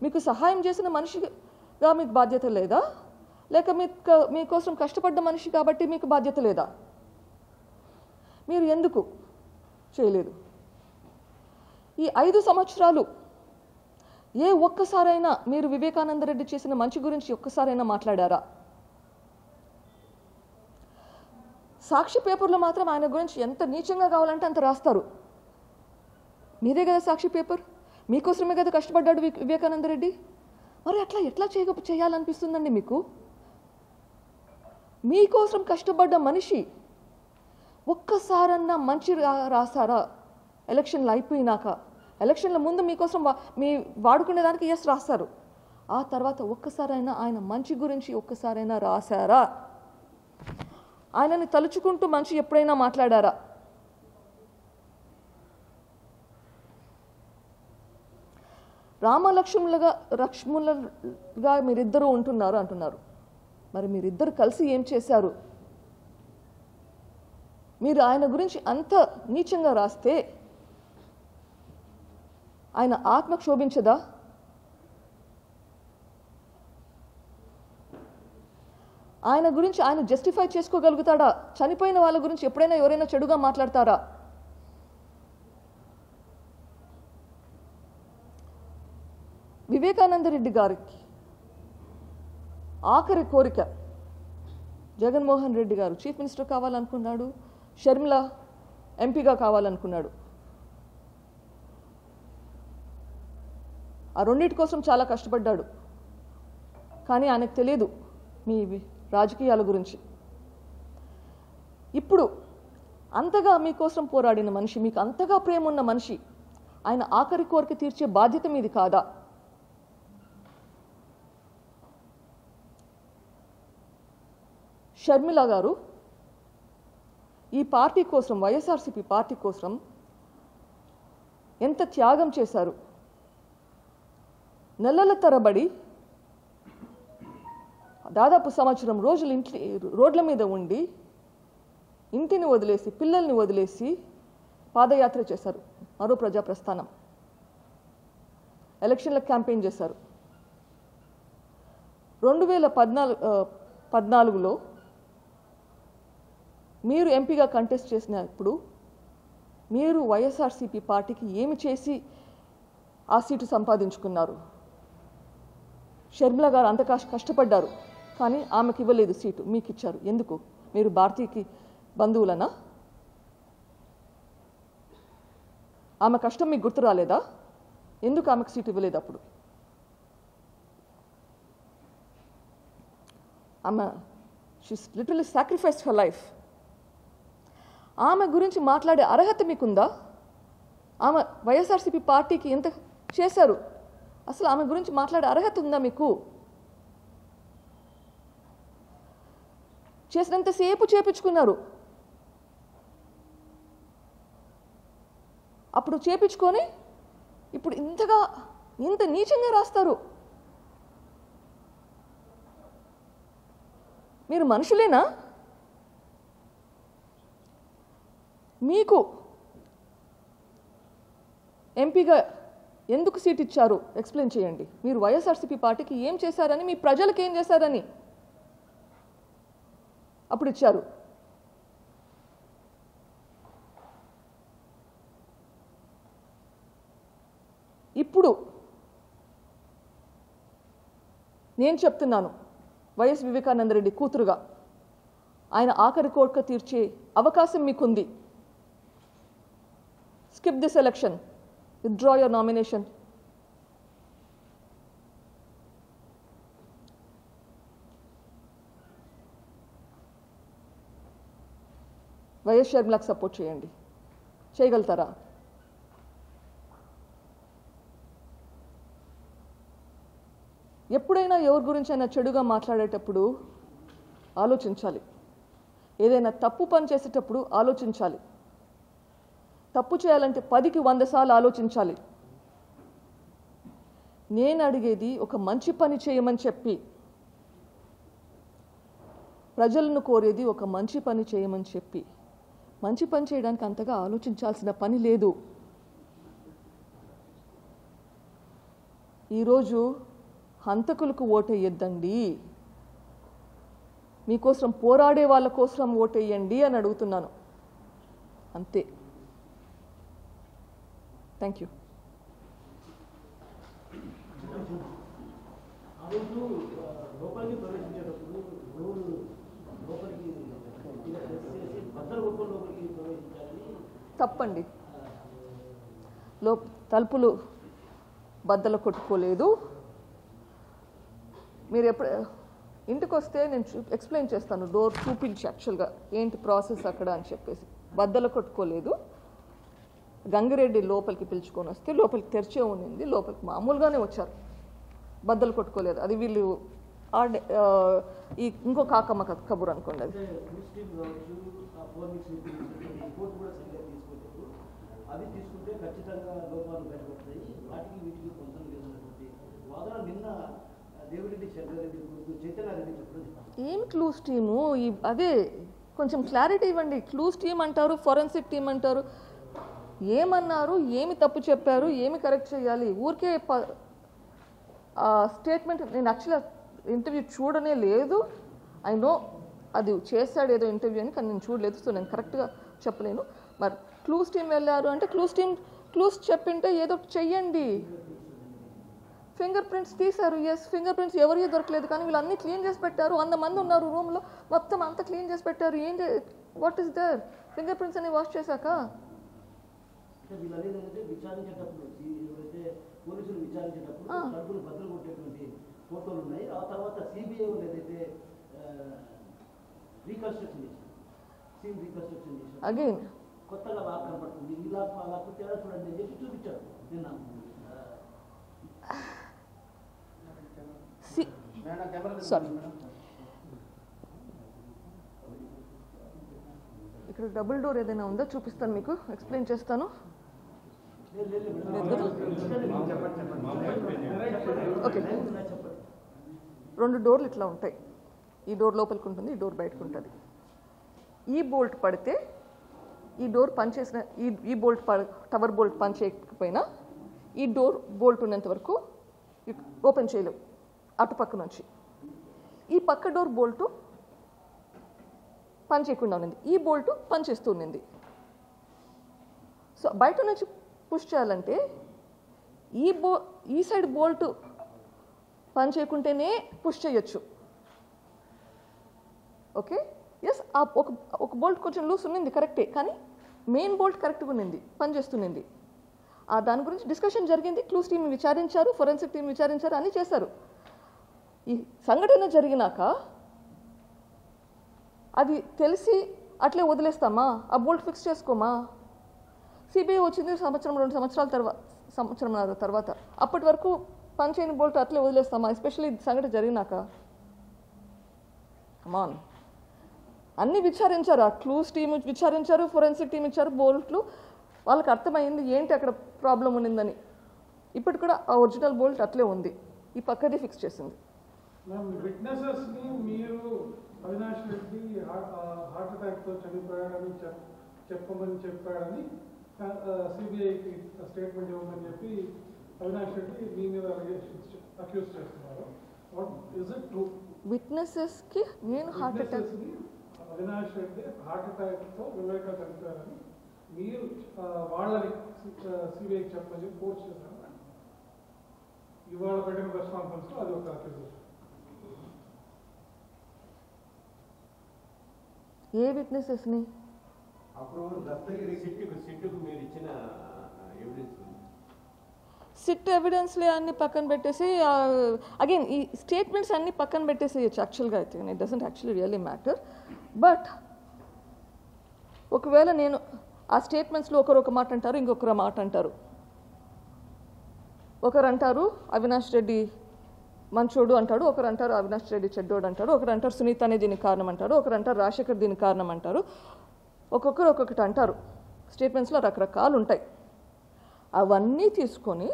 మీకు సహాయం చేసిన మనిషిగా మీకు బాధ్యత లేదా, లేక మీకోసం కష్టపడ్డ మనిషి కాబట్టి మీకు బాధ్యత లేదా? మీరు ఎందుకు చేయలేదు? ఈ 5 సంవత్సరాలు ఏ ఒక్కసారైనా మీరు వివేకానంద రెడ్డి చేసిన మంచి గురించి ఒక్కసారైనా మాట్లాడారా? సాక్షి పేపర్లో మాత్రం ఆయన గురించి ఎంత నీచంగా కావాలంటే అంత రాస్తారు. మీదే కదా సాక్షి పేపర్, మీకోసమే కదా కష్టపడ్డాడు వివేకానంద రెడ్డి. మరి అట్లా ఎట్లా చేయాలనిపిస్తుందండి మీకు? మీకోసం కష్టపడ్డ మనిషి ఒక్కసారన్నా మంచి రాసారా? ఎలక్షన్లు అయిపోయినాక, ఎలక్షన్ల ముందు మీకోసం మీ వాడుకునే దానికి ఎస్ రాస్తారు, ఆ తర్వాత ఒక్కసారైనా ఆయన మంచి గురించి ఒక్కసారైనా రాశారా? ఆయనని తలుచుకుంటూ మంచి ఎప్పుడైనా మాట్లాడారా? లక్ష్మణులుగా మీరిద్దరూ ఉంటున్నారు అంటున్నారు. మరి మీరిద్దరు కలిసి ఏం చేశారు? మీరు ఆయన గురించి అంత నీచంగా రాస్తే ఆయన ఆత్మ క్షోభించదా? ఆయన గురించి ఆయన జస్టిఫై చేసుకోగలుగుతాడా? చనిపోయిన వాళ్ళ గురించి ఎప్పుడైనా ఎవరైనా చెడుగా మాట్లాడతారా? వివేకానంద రెడ్డి గారికి ఆఖరి కోరిక, జగన్మోహన్ రెడ్డి గారు చీఫ్ మినిస్టర్ కావాలనుకున్నాడు, షర్మిల ఎంపీగా కావాలనుకున్నాడు. ఆ రెండింటి కోసం చాలా కష్టపడ్డాడు. కానీ ఆయనకు తెలియదు మీ రాజకీయాల గురించి. ఇప్పుడు అంతగా మీకోసం పోరాడిన మనిషి, మీకు అంతగా ప్రేమ ఉన్న మనిషి, ఆయన ఆఖరి కోరిక తీర్చే బాధ్యత మీది కాదా? షర్మిల గారు ఈ పార్టీ కోసం, వైఎస్ఆర్సీపీ పార్టీ కోసం ఎంత త్యాగం చేశారు. నెలల తరబడి దాదాపు సంవత్సరం రోజులు రోడ్ల మీద ఉండి ఇంటిని వదిలేసి, పిల్లల్ని వదిలేసి పాదయాత్ర చేశారు. మరో ప్రజాప్రస్థానం. ఎలక్షన్ల క్యాంపెయిన్ చేశారు. 2014లో మీరు ఎంపీగా కంటెస్ట్ చేసినప్పుడు మీరు వైఎస్ఆర్సీపీ పార్టీకి ఏమి చేసి ఆ సీటు సంపాదించుకున్నారు? షర్మిల గారు అంత కష్టపడ్డారు, కానీ ఆమెకి ఇవ్వలేదు సీటు, మీకు ఇచ్చారు. ఎందుకు? మీరు భారతీయకి బంధువులనా? ఆమె కష్టం మీకు గుర్తు రాలేదా? ఎందుకు ఆమెకు సీటు ఇవ్వలేదు అప్పుడు? ఆమె she's literally sacrificed her life. ఆమె గురించి మాట్లాడే అర్హత మీకుందా? ఆమె వైఎస్ఆర్సీపీ పార్టీకి ఎంత చేశారు? అసలు ఆమె గురించి మాట్లాడే అర్హత ఉందా మీకు? చేసినంతసేపు చేపించుకున్నారు. అప్పుడు చేపించుకొని ఇప్పుడు ఇంత నీచంగా రాస్తారు. మీరు మనుషులేనా? మీకు ఎంపీగా ఎందుకు సీట్ ఇచ్చారు ఎక్స్ప్లెయిన్ చేయండి. మీరు వైఎస్ఆర్సీపీ పార్టీకి ఏం చేశారని, మీ ప్రజలకు ఏం చేశారని అప్పుడు ఇచ్చారు. ఇప్పుడు నేను చెప్తున్నాను, వైఎస్ వివేకానంద రెడ్డి కూతురుగా, ఆయన ఆఖరి కోరిక తీర్చే అవకాశం మీకుంది. Skip this election, withdraw your nomination. YS షర్మిలకు సపోర్ట్ చేయండి. చేయగలుగుతారా? ఎప్పుడైనా ఎవరి గురించి అయినా చెడుగా మాట్లాడేటప్పుడు ఆలోచించాలి. ఏదైనా తప్పు పని చేసేటప్పుడు ఆలోచించాలి. తప్పు చేయాలంటే 10కి 100 సార్లు ఆలోచించాలి. నేను అడిగేది ఒక మంచి పని చేయమని చెప్పి, ప్రజలను కోరేది ఒక మంచి పని చేయమని చెప్పి. మంచి పని చేయడానికి అంతగా ఆలోచించాల్సిన పని లేదు. ఈరోజు హంతకులకు ఓటేయొద్దండి, మీకోసం పోరాడే వాళ్ళ కోసం ఓటేయండి అని అడుగుతున్నాను. అంతే. Thank you. తప్పండి. తలుపులు బద్దలు కొట్టుకోలేదు. మీరు ఎప్పుడు ఇంటికి వస్తే నేను ఎక్స్ప్లెయిన్ చేస్తాను, డోర్ చూపించి యాక్చువల్గా ఏంటి ప్రాసెస్ అక్కడ అని చెప్పేసి. బద్దలు కొట్టుకోలేదు. గంగిరెడ్డి లోపలికి పిలుచుకొని వస్తే లోపలికి తెరిచే ఉన్నింది, లోపలికి మామూలుగానే వచ్చారు, బద్దలు కొట్టుకోలేదు. అది వీళ్ళు ఈ ఇంకో కాకమ్మ కబురు అనుకోండి. అది అది తీసుకుంటే ఖచ్చితంగా లోపాలు బయటపడతాయి. వాటికి వీటికి కొంచెం లేదన్నటువంటి వాదన నిన్న దేవిరెడ్డి శంకరెడ్డి చైతన్యారెడ్డి చెప్పడం. ఏం క్లూస్ టీము? అదే కొంచెం క్లారిటీ ఇవ్వండి. క్లూస్ టీం అంటారు, ఫోరెన్సిక్ టీం అంటారు. ఏమన్నారు, ఏమి తప్పు చెప్పారు, ఏమి కరెక్ట్ చేయాలి? ఊరికే స్టేట్మెంట్. నేను యాక్చువల్గా ఇంటర్వ్యూ చూడనే లేదు. ఐ నో అది చేశాడు ఏదో ఇంటర్వ్యూ అని, కానీ నేను చూడలేదు. సో నేను కరెక్ట్గా చెప్పలేను. మరి క్లూస్ టీం వెళ్ళారు అంటే క్లూస్ చెప్పింటే ఏదో చెయ్యండి. ఫింగర్ ప్రింట్స్ తీశారు. ఎస్, ఫింగర్ ప్రింట్స్ ఎవరికి దొరకలేదు, కానీ వీళ్ళు అన్నీ క్లీన్ చేసి పెట్టారు. 100 మంది ఉన్నారు రూమ్లో, మొత్తం అంతా క్లీన్ చేసి పెట్టారు. What is there? Finger prints అన్ని వాష్ చేశాక పోలీసులు విచారించేటప్పుడు తలుపులు బద్దలు కొట్టేటువంటి ఫోటోలు ఉన్నాయి. ఆ తర్వాత సిబిఐ ఏదైతే రీకన్స్ట్రక్షన్ చేసింది, సీన్ రీకన్స్ట్రక్షన్ చేసిన అగైన్ కొత్తగా బాగా కనపడుతుంది, ఇలా అలా తేడా చూడండి అని చెప్పి చూపించాడు నిన్న. సారీ, ఇక్కడ డబుల్ డోర్ ఏదైనా ఉందో చూపిస్తాను, మీకు ఎక్స్ప్లెయిన్ చేస్తాను. ఓకే, 2 డోర్లు ఇట్లా ఉంటాయి. ఈ డోర్ లోపలికి ఉంటుంది, ఈ డోర్ బయటకు ఉంటుంది. ఈ బోల్ట్ పడితే ఈ డోర్ పనిచేసిన ఈ బోల్ట్ టవర్ బోల్ట్ పని చేయకపోయినా ఈ డోర్ బోల్ట్ ఉన్నంత వరకు ఓపెన్ చేయలేవు అటుపక్క నుంచి. ఈ పక్క డోర్ బోల్టు పని చేయకుండా ఉన్నది, ఈ బోల్టు పని చేస్తూ ఉన్నది. సో బయట నుంచి పుష్ చేయాలంటే ఈ సైడ్ బోల్ట్ పని చేయకుంటేనే పుష్ చేయొచ్చు. ఓకే, ఎస్, ఒక బోల్ట్ కొంచెం లూస్ ఉన్నింది కరెక్టే, కానీ మెయిన్ బోల్ట్ కరెక్ట్గా ఉన్నింది, పనిచేస్తున్నది. దాని గురించి డిస్కషన్ జరిగింది, క్లూస్ టీం విచారించారు, ఫోరెన్సిక్ టీం విచారించారు, అన్నీ చేశారు. ఈ సంఘటన జరిగినాక అది తెలిసి అట్లే వదిలేస్తామా? ఆ బోల్ట్ ఫిక్స్ చేసుకోమా? సిబిఐ వచ్చింది 2 సంవత్సరాల తర్వాత. అప్పటి వరకు పనిచేయని బోల్ట్ అట్లే వదిలేస్తామా? ఎస్పెషల్లీ సంఘటన జరిగినాక. కమాన్, అన్నీ విచారించారు, ఆ క్లూస్ టీం విచారించారు, ఫోరెన్సిక్ టీం ఇచ్చారు బోల్ట్లు. వాళ్ళకి అర్థమైంది ఏంటి అక్కడ ప్రాబ్లం ఉండిందని. ఇప్పటి కూడా ఆ ఒరిజినల్ బోల్ట్ అట్లే ఉంది, ఈ పక్కది ఫిక్స్ చేసింది. విట్నెసెస్ని మీరు అవినాష్ రెడ్డి హార్ట్ అటాక్తో చనిపోయాడని చెప్పమని చెప్పాడని సిబిఐకి స్టేట్మెంట్ ఇవ్వమని చెప్పి అవినాష్ రెడ్డి మీ మీద అక్యూజ్ చేస్తున్నారు. What is it true? విట్నెసెస్కి నేను heart attack, Avinash Reddy heart అటాక్తో వివేక చనిపోయారని మీరు వాళ్ళని సిబిఐకి చెప్పమని చెప్పి కోర్టు చేశారు. ఇవాళ పెట్టిన ప్రెస్ కాన్ఫరెన్స్లో అది ఒక అక్యూజేషన్. ఏ విట్నెసెస్ని? సిట్ ఎవిడెన్స్లే అన్ని పక్కన పెట్టేసి అగైన్ ఈ స్టేట్మెంట్స్ అన్ని పక్కన పెట్టేసేయచ్చు యాక్చువల్గా అయితే. It doesn't actually really matter. But ఒకవేళ నేను ఆ స్టేట్మెంట్స్లో ఒకరు ఒక మాట అంటారు, ఇంకొకరు మాట అంటారు. ఒకరు అంటారు అవినాష్ రెడ్డి మంచోడు అంటాడు, ఒకరు అంటారు అవినాష్ రెడ్డి చెడ్డోడు అంటాడు, ఒకరు అంటారు సునీతనే దీనికి కారణం అంటారు, ఒకరు అంటారు రాజశేఖర్ దీనికి కారణం అంటారు. ఒక్కొక్కరు ఒక్కొక్కటి అంటారు. స్టేట్మెంట్స్లో రకరకాలు ఉంటాయి. అవన్నీ తీసుకొని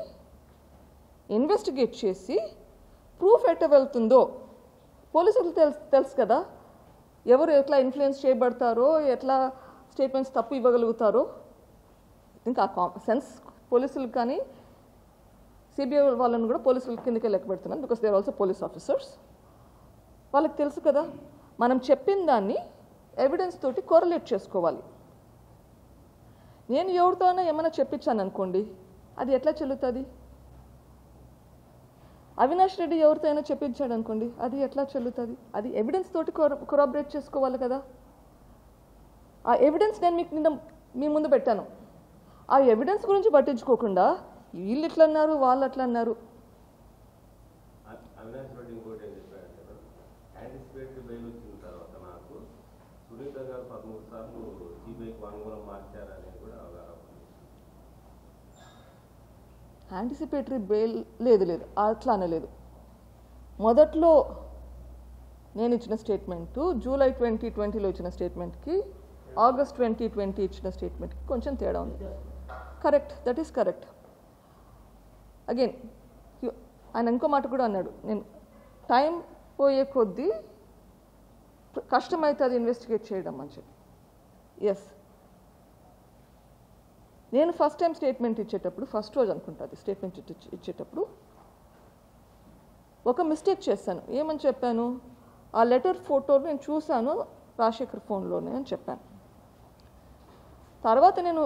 ఇన్వెస్టిగేట్ చేసి ప్రూఫ్ ఎట్ట వెళ్తుందో పోలీసులు తెలుసు కదా, ఎవరు ఎట్లా ఇన్ఫ్లుయెన్స్ చేయబడతారో, ఎట్లా స్టేట్మెంట్స్ తప్పు ఇవ్వగలుగుతారో. ఇంకా సెన్స్ పోలీసులు కానీ సిబిఐ వాళ్ళని కూడా పోలీసుల కిందకే లెక్క పెడుతున్నాను, because they are also police officers. వాళ్ళకి తెలుసు కదా మనం చెప్పిన దాన్ని ఎవిడెన్స్ తోటి కోరిలేట్ చేసుకోవాలి. నేను ఎవరితో అయినా ఏమైనా చెప్పించాను అనుకోండి, అది ఎట్లా చెల్లుతుంది? అవినాష్ రెడ్డి ఎవరితో అయినా చెప్పించాడు అనుకోండి, అది ఎట్లా చెల్లుతుంది? అది ఎవిడెన్స్ తోటి కొరాబరేట్ చేసుకోవాలి కదా. ఆ ఎవిడెన్స్ నేను మీకు నిన్న మీ ముందు పెట్టాను. ఆ ఎవిడెన్స్ గురించి పట్టించుకోకుండా వీళ్ళు ఇట్లా అన్నారు, వాళ్ళు అట్లా అన్నారు. అవినాష్ రెడ్డి ఇంకోటి ఏం చెప్పాడు, యాంటిసిపేటరీ బెయిల్ వచ్చిన తర్వాత నాకు సునీత గారు 13 సార్లు సిబిఐకి అనుకూలం మార్చారనేది కూడా అవగాహన. యాంటిసిపేటరీ బెయిల్ లేదు, అట్లా అనలేదు. మొదట్లో నేను ఇచ్చిన స్టేట్మెంటు జూలై 2020లో ఇచ్చిన స్టేట్మెంట్కి ఆగస్ట్ 2020 ఇచ్చిన స్టేట్మెంట్కి కొంచెం తేడా ఉంది. Correct, that is correct. Again ఆయన ఇంకో మాట కూడా అన్నాడు, నేను టైం పోయే కొద్దీ కష్టమైతే ఇన్వెస్టిగేట్ చేయడం అని చెప్పి. ఎస్, నేను ఫస్ట్ టైం స్టేట్మెంట్ ఇచ్చేటప్పుడు, ఫస్ట్ రోజు అనుకుంటుంది స్టేట్మెంట్ ఇచ్చేటప్పుడు ఒక మిస్టేక్ చేశాను. ఏమని చెప్పాను? ఆ లెటర్ ఫోటో నేను చూశాను రాజశేఖర్ ఫోన్లోనే అని చెప్పాను. తర్వాత నేను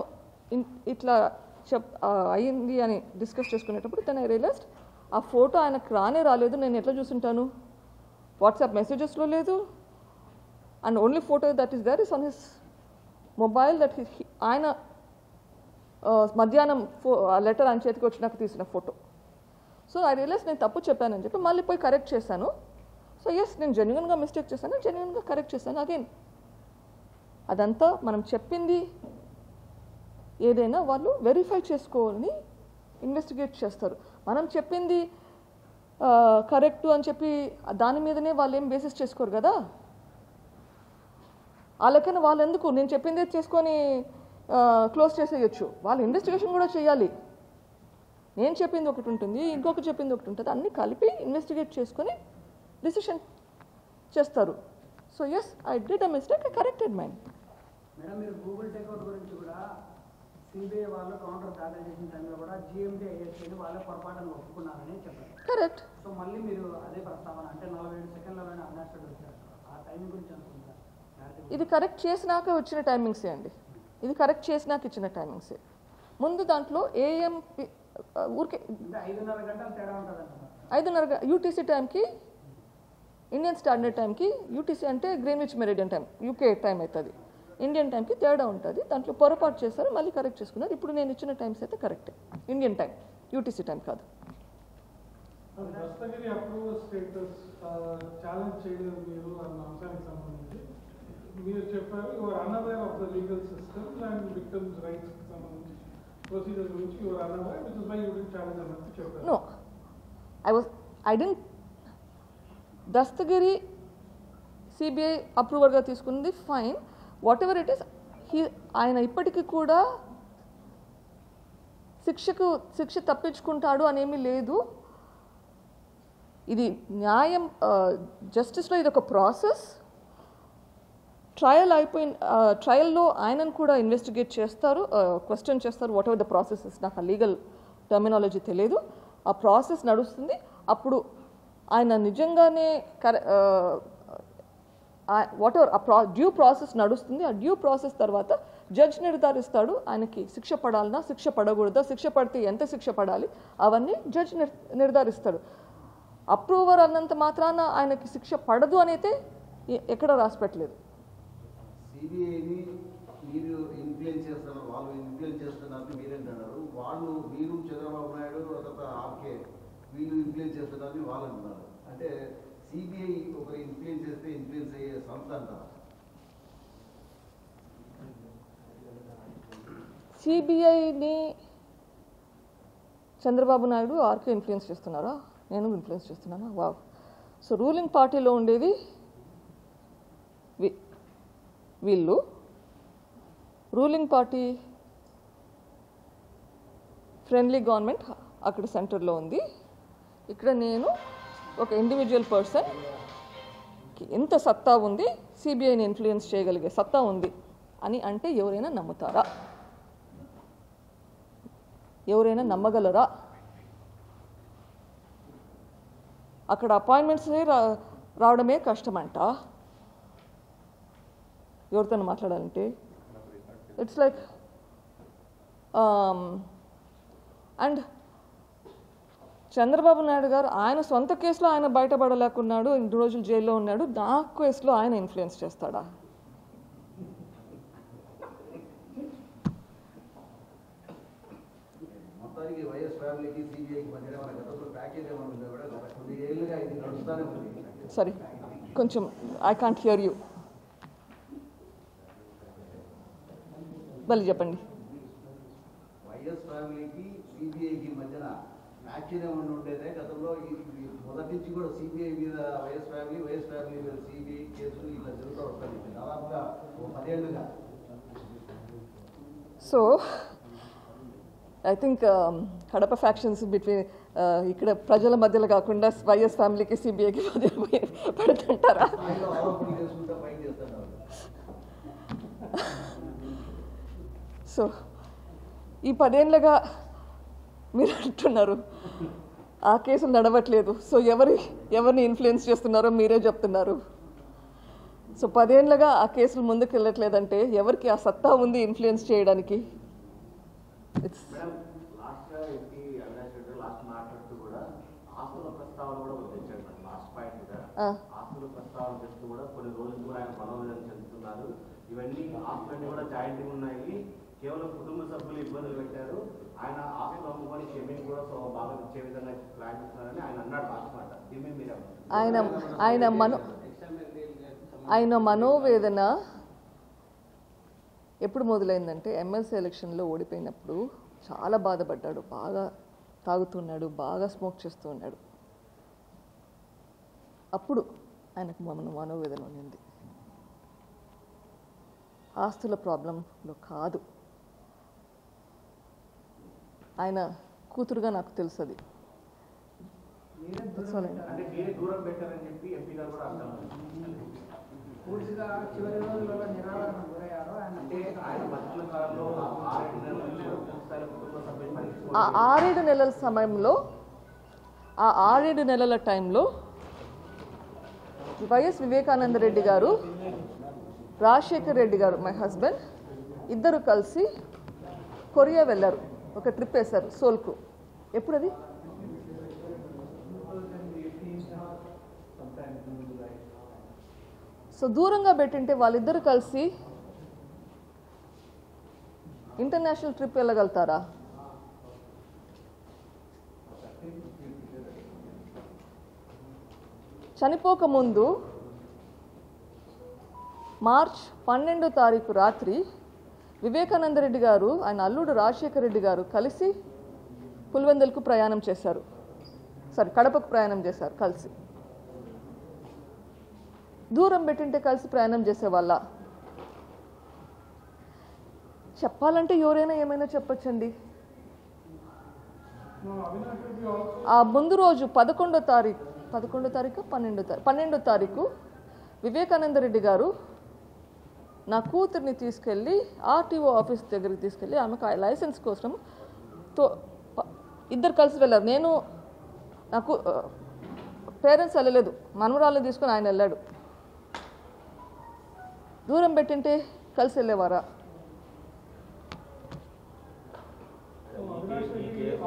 ఇట్లా అయింది అని డిస్కస్ చేసుకునేటప్పుడు దెన్ ఐ రియలైజ్డ్ ఆ ఫోటో ఆయనకు రాలేదు. నేను ఎట్లా చూసుంటాను? వాట్సాప్ మెసేజెస్లో లేదు. And only photo that is there is on his mobile. That ఆయన మధ్యాహ్నం ఆ లెటర్ ఆయన చేతికి వచ్చినాక తీసిన ఫోటో. సో ఐ రియలైజ్ నేను తప్పు చెప్పానని చెప్పి మళ్ళీ పోయి కరెక్ట్ చేశాను. సో ఎస్, నేను జెన్యున్గా మిస్టేక్ చేశాను, జెన్యున్గా కరెక్ట్ చేశాను. అగైన్ అదంతా మనం చెప్పింది ఏదైనా వాళ్ళు వెరిఫై చేసుకోవాలని ఇన్వెస్టిగేట్ చేస్తారు. మనం చెప్పింది కరెక్ట్ అని చెప్పి దాని మీదనే వాళ్ళు ఏం బేసిస్ చేసుకోరు కదా. వాళ్ళకైనా వాళ్ళు ఎందుకు నేను చెప్పిందే చేసుకొని క్లోజ్ చేసేయచ్చు. వాళ్ళు ఇన్వెస్టిగేషన్ కూడా చేయాలి. నేను చెప్పింది ఒకటి ఉంటుంది, ఇంకొకటి చెప్పింది ఒకటి ఉంటుంది, అన్నీ కలిపి ఇన్వెస్టిగేట్ చేసుకొని డిసిషన్ చేస్తారు. So yes, I did a mistake, I corrected mind. Madam, మీరు గూగుల్ టేక్అవుట్ గురించి కూడా సిబిఐ వాళ్ళు కౌంటర్ దాఖలు చేసిన టైంలో కూడా జిఎండి ఐఎస్ఐని వాళ్ళే పొరపాటును ఒప్పుకున్నారని చెప్పారు. కరెక్ట్. సో మళ్ళీ మీరు అదే ప్రస్తావన అంటే 47 సెకండ్లలోనే అన్యాస్టెడ్ వచ్చారు. ఆ టైమింగ్ గురించి అనుకుంటారు. ఇది కరెక్ట్ చేసినాక వచ్చిన టైమింగ్సే అండి. ఇది కరెక్ట్ చేసినాక ఇచ్చిన టైమింగ్సే. ముందు దాంట్లో ఏఎంపి ఊరికే 5:30 గంటలు తేడా ఉంటుంది అంటున్నారు. 5:30 యూటీసీ టైంకి, ఇండియన్ స్టాండర్డ్ టైంకి, యూటీసీ అంటే Greenwich meridian time, UK time అవుతుంది, ఇండియన్ టైంకి తేడా ఉంటుంది. దాంట్లో పొరపాటు చేస్తారు, మళ్ళీ కరెక్ట్ చేసుకున్నారు. ఇప్పుడు నేను ఇచ్చిన టైమ్స్ అయితే కరెక్టే, ఇండియన్ టైం, యూటీసీ టైం కాదు. దస్తగిరి అప్రూవల్ స్టేటస్ ఛాలెంజ్ చేయలేదు మీరు అన్న అంశానికి సంబంధించి మీరు చెప్పారు, you're unaware of the legal systems and victims rights కి సంబంధించి ప్రొసీజర్ గురించి you're unaware, which is why you did challenge అన్నట్టు చెప్పారు. No, I didn't. Dastagiri CBI అప్రూవర్గా తీసుకుంది fine, whatever it is. ఆయన ఇప్పటికీ కూడా శిక్ష తప్పించుకుంటాడు అనేమీ లేదు. ఇది న్యాయం, జస్టిస్లో ఇది ఒక ప్రాసెస్. ట్రయల్ అయిపోయిన ట్రయల్లో ఆయనను కూడా ఇన్వెస్టిగేట్ చేస్తారు, క్వశ్చన్ చేస్తారు, what ever the process is. నాకు ఆ లీగల్ టర్మినాలజీ తెలియదు. ఆ ప్రాసెస్ నడుస్తుంది. అప్పుడు ఆయన నిజంగానే వాట్ ఎవర్ డ్యూ ప్రాసెస్ నడుస్తుంది. ఆ డ్యూ ప్రాసెస్ తర్వాత జడ్జ్ నిర్ధారిస్తాడు ఆయనకి శిక్ష పడాలన్నా, శిక్ష పడకూడదా, శిక్ష పడితే ఎంత శిక్ష పడాలి, అవన్నీ జడ్జ్ నిర్ధారిస్తాడు. అప్రూవర్ అన్నంత మాత్రాన ఆయనకి శిక్ష పడదు అనైతే ఎక్కడ రాసి పెట్టలేదు. సిబిఐని మీరు ఇన్ఫ్లుయెన్స్ చేస్తున్నారు, వాళ్ళు ఇన్ఫ్లుయెన్స్ చేస్తున్నారు మీరేంటున్నారు. వాళ్ళు మీరు చంద్రబాబు నాయుడు తర్వాత ఆర్కే వీళ్ళు ఇన్ఫ్లుయెన్స్ చేస్తున్నారని వాళ్ళు అంటున్నారు. అంటే సిబిఐ ఒకరు ఇన్ఫ్లుయెన్స్ చేస్తే ఇన్ఫ్లుయెన్స్ అయ్యే సంస్థ అంటారు. సిబిఐని చంద్రబాబు నాయుడు ఆర్కే ఇన్ఫ్లుయెన్స్ చేస్తున్నారా? నేను ఇన్ఫ్లుయెన్స్ చేస్తున్నానా? వావ్. సో రూలింగ్ పార్టీలో ఉండేది వీళ్ళు, రూలింగ్ పార్టీ ఫ్రెండ్లీ గవర్నమెంట్ అక్కడ సెంటర్లో ఉంది. ఇక్కడ నేను ఒక ఇండివిజువల్ పర్సన్కి ఎంత సత్తా ఉంది, సిబిఐని ఇన్ఫ్లుయెన్స్ చేయగలిగే సత్తా ఉంది అని అంటే ఎవరైనా నమ్ముతారా? ఎవరైనా నమ్మగలరా? అక్కడ అపాయింట్మెంట్స్ రావడమే కష్టమంట ఎవరితో మాట్లాడాలంటే. It's like and Chandrababu Naidu గారు ఆయన సొంత కేసులో ఆయన బయటపడలేకున్నాడు, 2 రోజులు జైల్లో ఉన్నాడు. నా కేసులో ఆయన ఇన్ఫ్లుయెన్స్ చేస్తాడా? మొత్తానికి వైఎస్ ఫ్యామిలీకి సిబిఐకి మధ్య గతంలో ప్యాకేజ్ ఏమైనా ఉందో కూడా గత కొన్ని ఏళ్ళుగా ఇది నడుస్తూనే ఉంది. సారీ, కొంచెం ఐ కాంట్ హియర్ యూ. మళ్ళీ చెప్పండి. వైఎస్ ఫ్యామిలీకి సిబిఐకి మధ్యన ప్యాకేజ్ ఏమైనా ఉండేదే గతంలో మొదటి నుంచి కూడా సిబిఐ మీద వైఎస్ ఫ్యామిలీ మీద సిబిఐ కేసులు ఇట్లా జరుగుతూ వస్తాయి దాదాపుగా 10 ఏళ్ళుగా. So I think Kadapa factions between ఇక్కడ ప్రజల మధ్యలో కాకుండా వైఎస్ ఫ్యామిలీకి సిబిఐకి మధ్యలో పడుతుంటారా? ఆరోపణలు చేసుకుంటా ఫైట్ చేస్తున్నారు. సో ఈ 10 ఏళ్ళుగా మీరు అంటున్నారు ఆ కేసులు నడవట్లేదు. సో ఎవరిని ఇన్ఫ్లుయెన్స్ చేస్తున్నారో మీరే చెప్తున్నారు. సో 10 ఏళ్ళుగా ఆ కేసులు ముందుకు వెళ్ళట్లేదంటే ఎవరికి ఆ సత్తా ఉంది ఇన్ఫ్లుయెన్స్ చేయడానికి? మేడం, లాస్ట్గా ఎంపీ అవినాష్ రెడ్డి లాస్ట్ మాట్లాడుతూ కూడా ఆస్తుల ప్రస్తావన కూడా తెచ్చాడు మేడం. లాస్ట్ పాయింట్ మీద ఆస్తుల ప్రస్తావన తెస్తూ కూడా కొన్ని రోజులు కూడా ఆయన మనోవేదన చెందుతున్నారు. ఇవన్నీ ఆస్తులన్నీ కూడా జాయింట్గా ఉన్నాయి, కేవలం కుటుంబ సభ్యులు ఇబ్బందులు పెట్టారు, ఆయన ఆస్తులు అమ్ముకొని క్షమిని కూడా బాగా ఇచ్చే విధంగా ప్లాన్ చేస్తున్నారని ఆయన అన్నాడు లాస్ట్ మాట. దీన్ని మీరే ఆయన మనోవేదన ఎప్పుడు మొదలైందంటే ఎమ్మెల్సీ ఎలక్షన్లో ఓడిపోయినప్పుడు చాలా బాధపడ్డాడు, బాగా తాగుతున్నాడు, బాగా స్మోక్ చేస్తూ ఉన్నాడు. అప్పుడు ఆయనకు మనోవేదన ఉన్నింది. ఆస్తుల ప్రాబ్లంలో కాదు, ఆయన కూతురుగా నాకు తెలుసు అది. అంటే మీరే దూరం పెట్టారని చెప్పి ఎంపీ గారు కూడా అర్థం పూర్తిగా చివరి రోజులలో నిరాదరణ గురయ్యారు. అంటే ఆయన మధ్య కాలంలో ఆ 6-7 నెలల సమయంలో, ఆ 6-7 నెలల టైంలో వైఎస్ వివేకానంద రెడ్డి గారు, రాజశేఖర్ రెడ్డి గారు, మై హస్బెండ్, ఇద్దరు కలిసి కొరియా వెళ్ళారు. ఒక ట్రిప్ వేశారు సోల్కు. ఎప్పుడు అది? సో దూరంగా పెట్టింటే వాళ్ళిద్దరు కలిసి ఇంటర్నేషనల్ ట్రిప్ వెళ్ళగలుగుతారా? చనిపోకముందు మార్చ్ 12వ తారీఖు రాత్రి వివేకానంద రెడ్డి గారు, ఆయన అల్లుడు రాజశేఖర్ రెడ్డి గారు కలిసి పులివెందులకు ప్రయాణం చేశారు. కడపకు ప్రయాణం చేశారు కలిసి. దూరం పెట్టింటే కలిసి ప్రయాణం చేసేవాళ్ళ? చెప్పాలంటే ఎవరైనా ఏమైనా చెప్పచ్చండి. ఆ ముందు రోజు 11వ తారీఖు వివేకానంద రెడ్డి గారు నా కూతుర్ని తీసుకెళ్ళి ఆర్టీఓ ఆఫీస్ దగ్గరికి తీసుకెళ్ళి ఆమెకు ఆ లైసెన్స్ కోసం ఇద్దరు కలిసి వెళ్ళారు. నేను నాకు పేరెంట్స్ వెళ్ళలేదు, మనవరాళ్ళని తీసుకొని ఆయన వెళ్ళాడు. దూరం పెట్టింటే కలిసి వెళ్ళేవారా?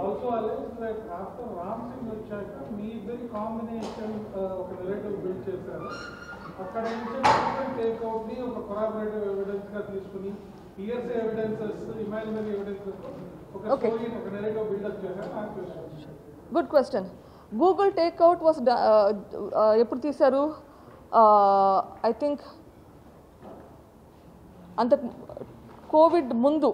Also alleged that after Ram Singh వచ్చాక మీ ఇద్దరి కాంబినేషన్ ఒక నెరేటివ్ బిల్డ్ చేశారు. అక్కడ నుంచి టేక్అవుట్ ని ఒక కొరాబరేటివ్ ఎవిడెన్స్ గా తీసుకుని హియర్సే ఎవిడెన్సెస్, ఇమాజినరీ ఎవిడెన్సెస్ ఒక స్టోరీ, ఒక నెరేటివ్ బిల్డప్ చేశారు. Good question. Google takeout was ఎప్పుడు తీశారు? ఐ థింక్ అంత కోవిడ్ ముందు